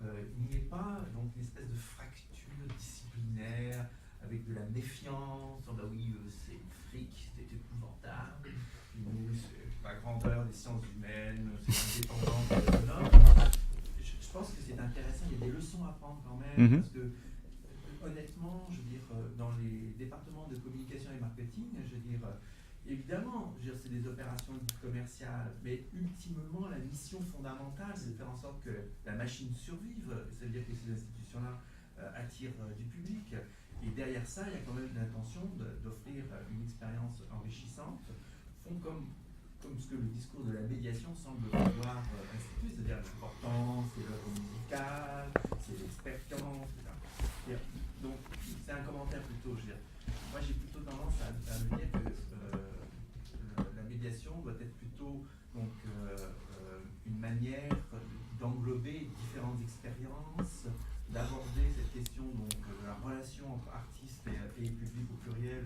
il n'y ait pas donc, une espèce de fracture disciplinaire avec de la méfiance. Oh, bah oui, c'est fric, c'est épouvantable. Nous, c'est la grandeur des sciences humaines, c'est indépendant, c'est autonome. Je pense que c'est intéressant, il y a des leçons à prendre quand même, parce que honnêtement, je veux dire, dans les départements de communication et marketing, je veux dire, évidemment, c'est des opérations commerciales, mais ultimement, la mission fondamentale, c'est de faire en sorte que la machine survive, c'est-à-dire que ces institutions-là attirent du public. Et derrière ça, il y a quand même l'intention d'offrir une expérience enrichissante, font comme ce que le discours de la médiation semble vouloir instituer, c'est-à-dire l'importance, c'est l'œuvre musicale, c'est l'expérience, etc. Donc, c'est un commentaire plutôt, je veux dire. Moi, j'ai plutôt tendance à me dire que la médiation doit être plutôt donc, une manière d'englober différentes expériences, d'aborder cette question donc, de la relation entre artistes et public au pluriel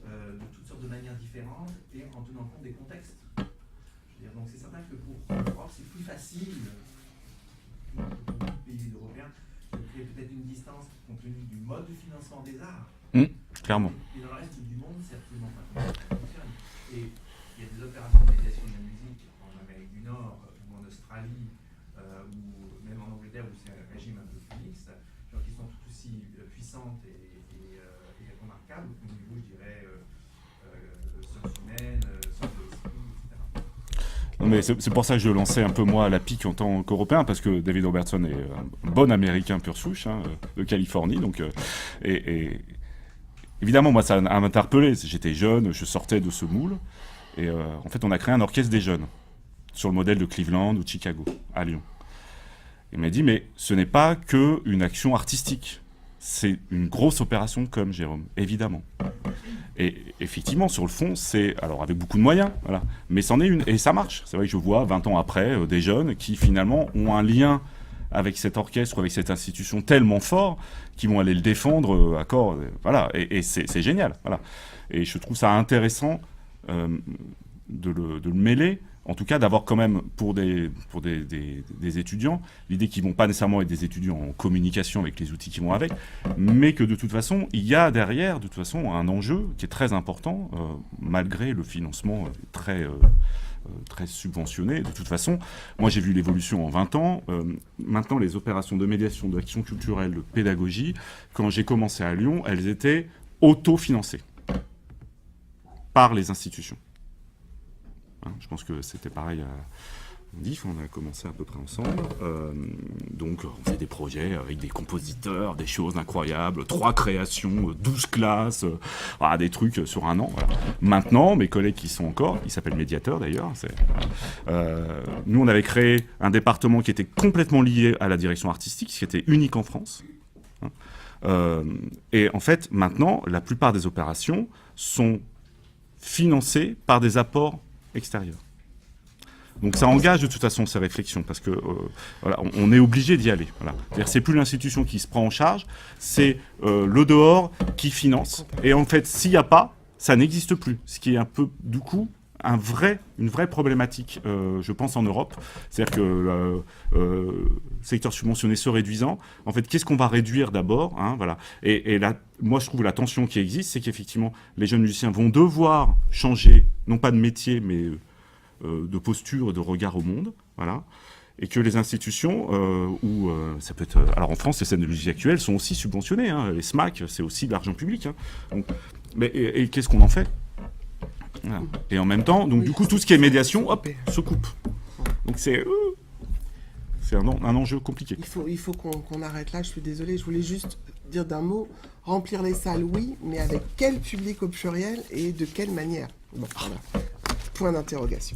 de toutes sortes de manières différentes et en tenant compte des contextes. Je veux dire, donc, c'est certain que pour l'Europe, c'est plus facile pour beaucoup de pays européens de créer peut-être une distance compte tenu du mode de financement des arts. Clairement. Et dans le reste du monde, c'est absolument pas comme ça fonctionne. Et il y a des opérations de médiation de la musique en Amérique du Nord ou en Australie ou même en Angleterre où c'est un régime un peu plus mixte, genre qui sont tout aussi puissantes et remarquables au niveau, je dirais, sciences humaines, sciences de l'esprit, etc. Non, mais c'est pour ça que je lançais un peu moi la pique en tant qu'Européen, parce que David Robertson est un bon Américain pur souche, de Californie, donc et évidemment moi ça m'a interpellé. J'étais jeune, je sortais de ce moule, et en fait on a créé un orchestre des jeunes sur le modèle de Cleveland ou de Chicago à Lyon. Il m'a dit mais ce n'est pas que une action artistique, c'est une grosse opération comme Jérôme, évidemment. Et effectivement, sur le fond, c'est, alors avec beaucoup de moyens, voilà, mais c'en est une, et ça marche. C'est vrai que je vois 20 ans après des jeunes qui finalement ont un lien avec cet orchestre ou avec cette institution tellement fort qu'ils vont aller le défendre à corps, voilà, et c'est génial, voilà. Et je trouve ça intéressant de le mêler, en tout cas d'avoir quand même pour des étudiants, l'idée qu'ils ne vont pas nécessairement être des étudiants en communication avec les outils qui vont avec, mais que de toute façon, il y a derrière de toute façon un enjeu qui est très important, malgré le financement très subventionné. De toute façon, moi j'ai vu l'évolution en 20 ans. Maintenant, les opérations de médiation, d'action culturelle, de pédagogie, quand j'ai commencé à Lyon, elles étaient autofinancées par les institutions. Je pense que c'était pareil DIF, on a commencé à peu près ensemble. Donc, on fait des projets avec des compositeurs, des choses incroyables, 3 créations, 12 classes, des trucs sur un an. Voilà. Maintenant, mes collègues qui sont encore, ils s'appellent médiateurs d'ailleurs. Nous, on avait créé un département qui était complètement lié à la direction artistique, ce qui était unique en France. Et en fait, maintenant, la plupart des opérations sont financées par des apports extérieurs. Donc ça engage de toute façon ces réflexions, parce que voilà, on est obligé d'y aller. Voilà. C'est-à-dire c'est plus l'institution qui se prend en charge, c'est le dehors qui finance. Et en fait, s'il n'y a pas, ça n'existe plus. Ce qui est un peu, du coup, une vraie problématique, je pense, en Europe. C'est-à-dire que le secteur subventionné se réduisant, en fait, qu'est-ce qu'on va réduire d'abord, hein, voilà. Et là, moi, je trouve la tension qui existe, c'est qu'effectivement, les jeunes musiciens vont devoir changer, non pas de métier, mais de posture, de regard au monde, voilà, et que les institutions, ça peut être, alors en France, les scènes de musique actuelle sont aussi subventionnées, hein, les SMAC, c'est aussi de l'argent public, hein, donc, et qu'est-ce qu'on en fait, voilà. Et en même temps, donc du coup, tout ce qui est médiation, hop, se coupe. Donc c'est un enjeu compliqué. Il faut qu'on arrête là, je suis désolée, je voulais juste dire d'un mot, remplir les salles, oui, mais avec quel public au pluriel et de quelle manière? Bon, voilà. Point d'interrogation.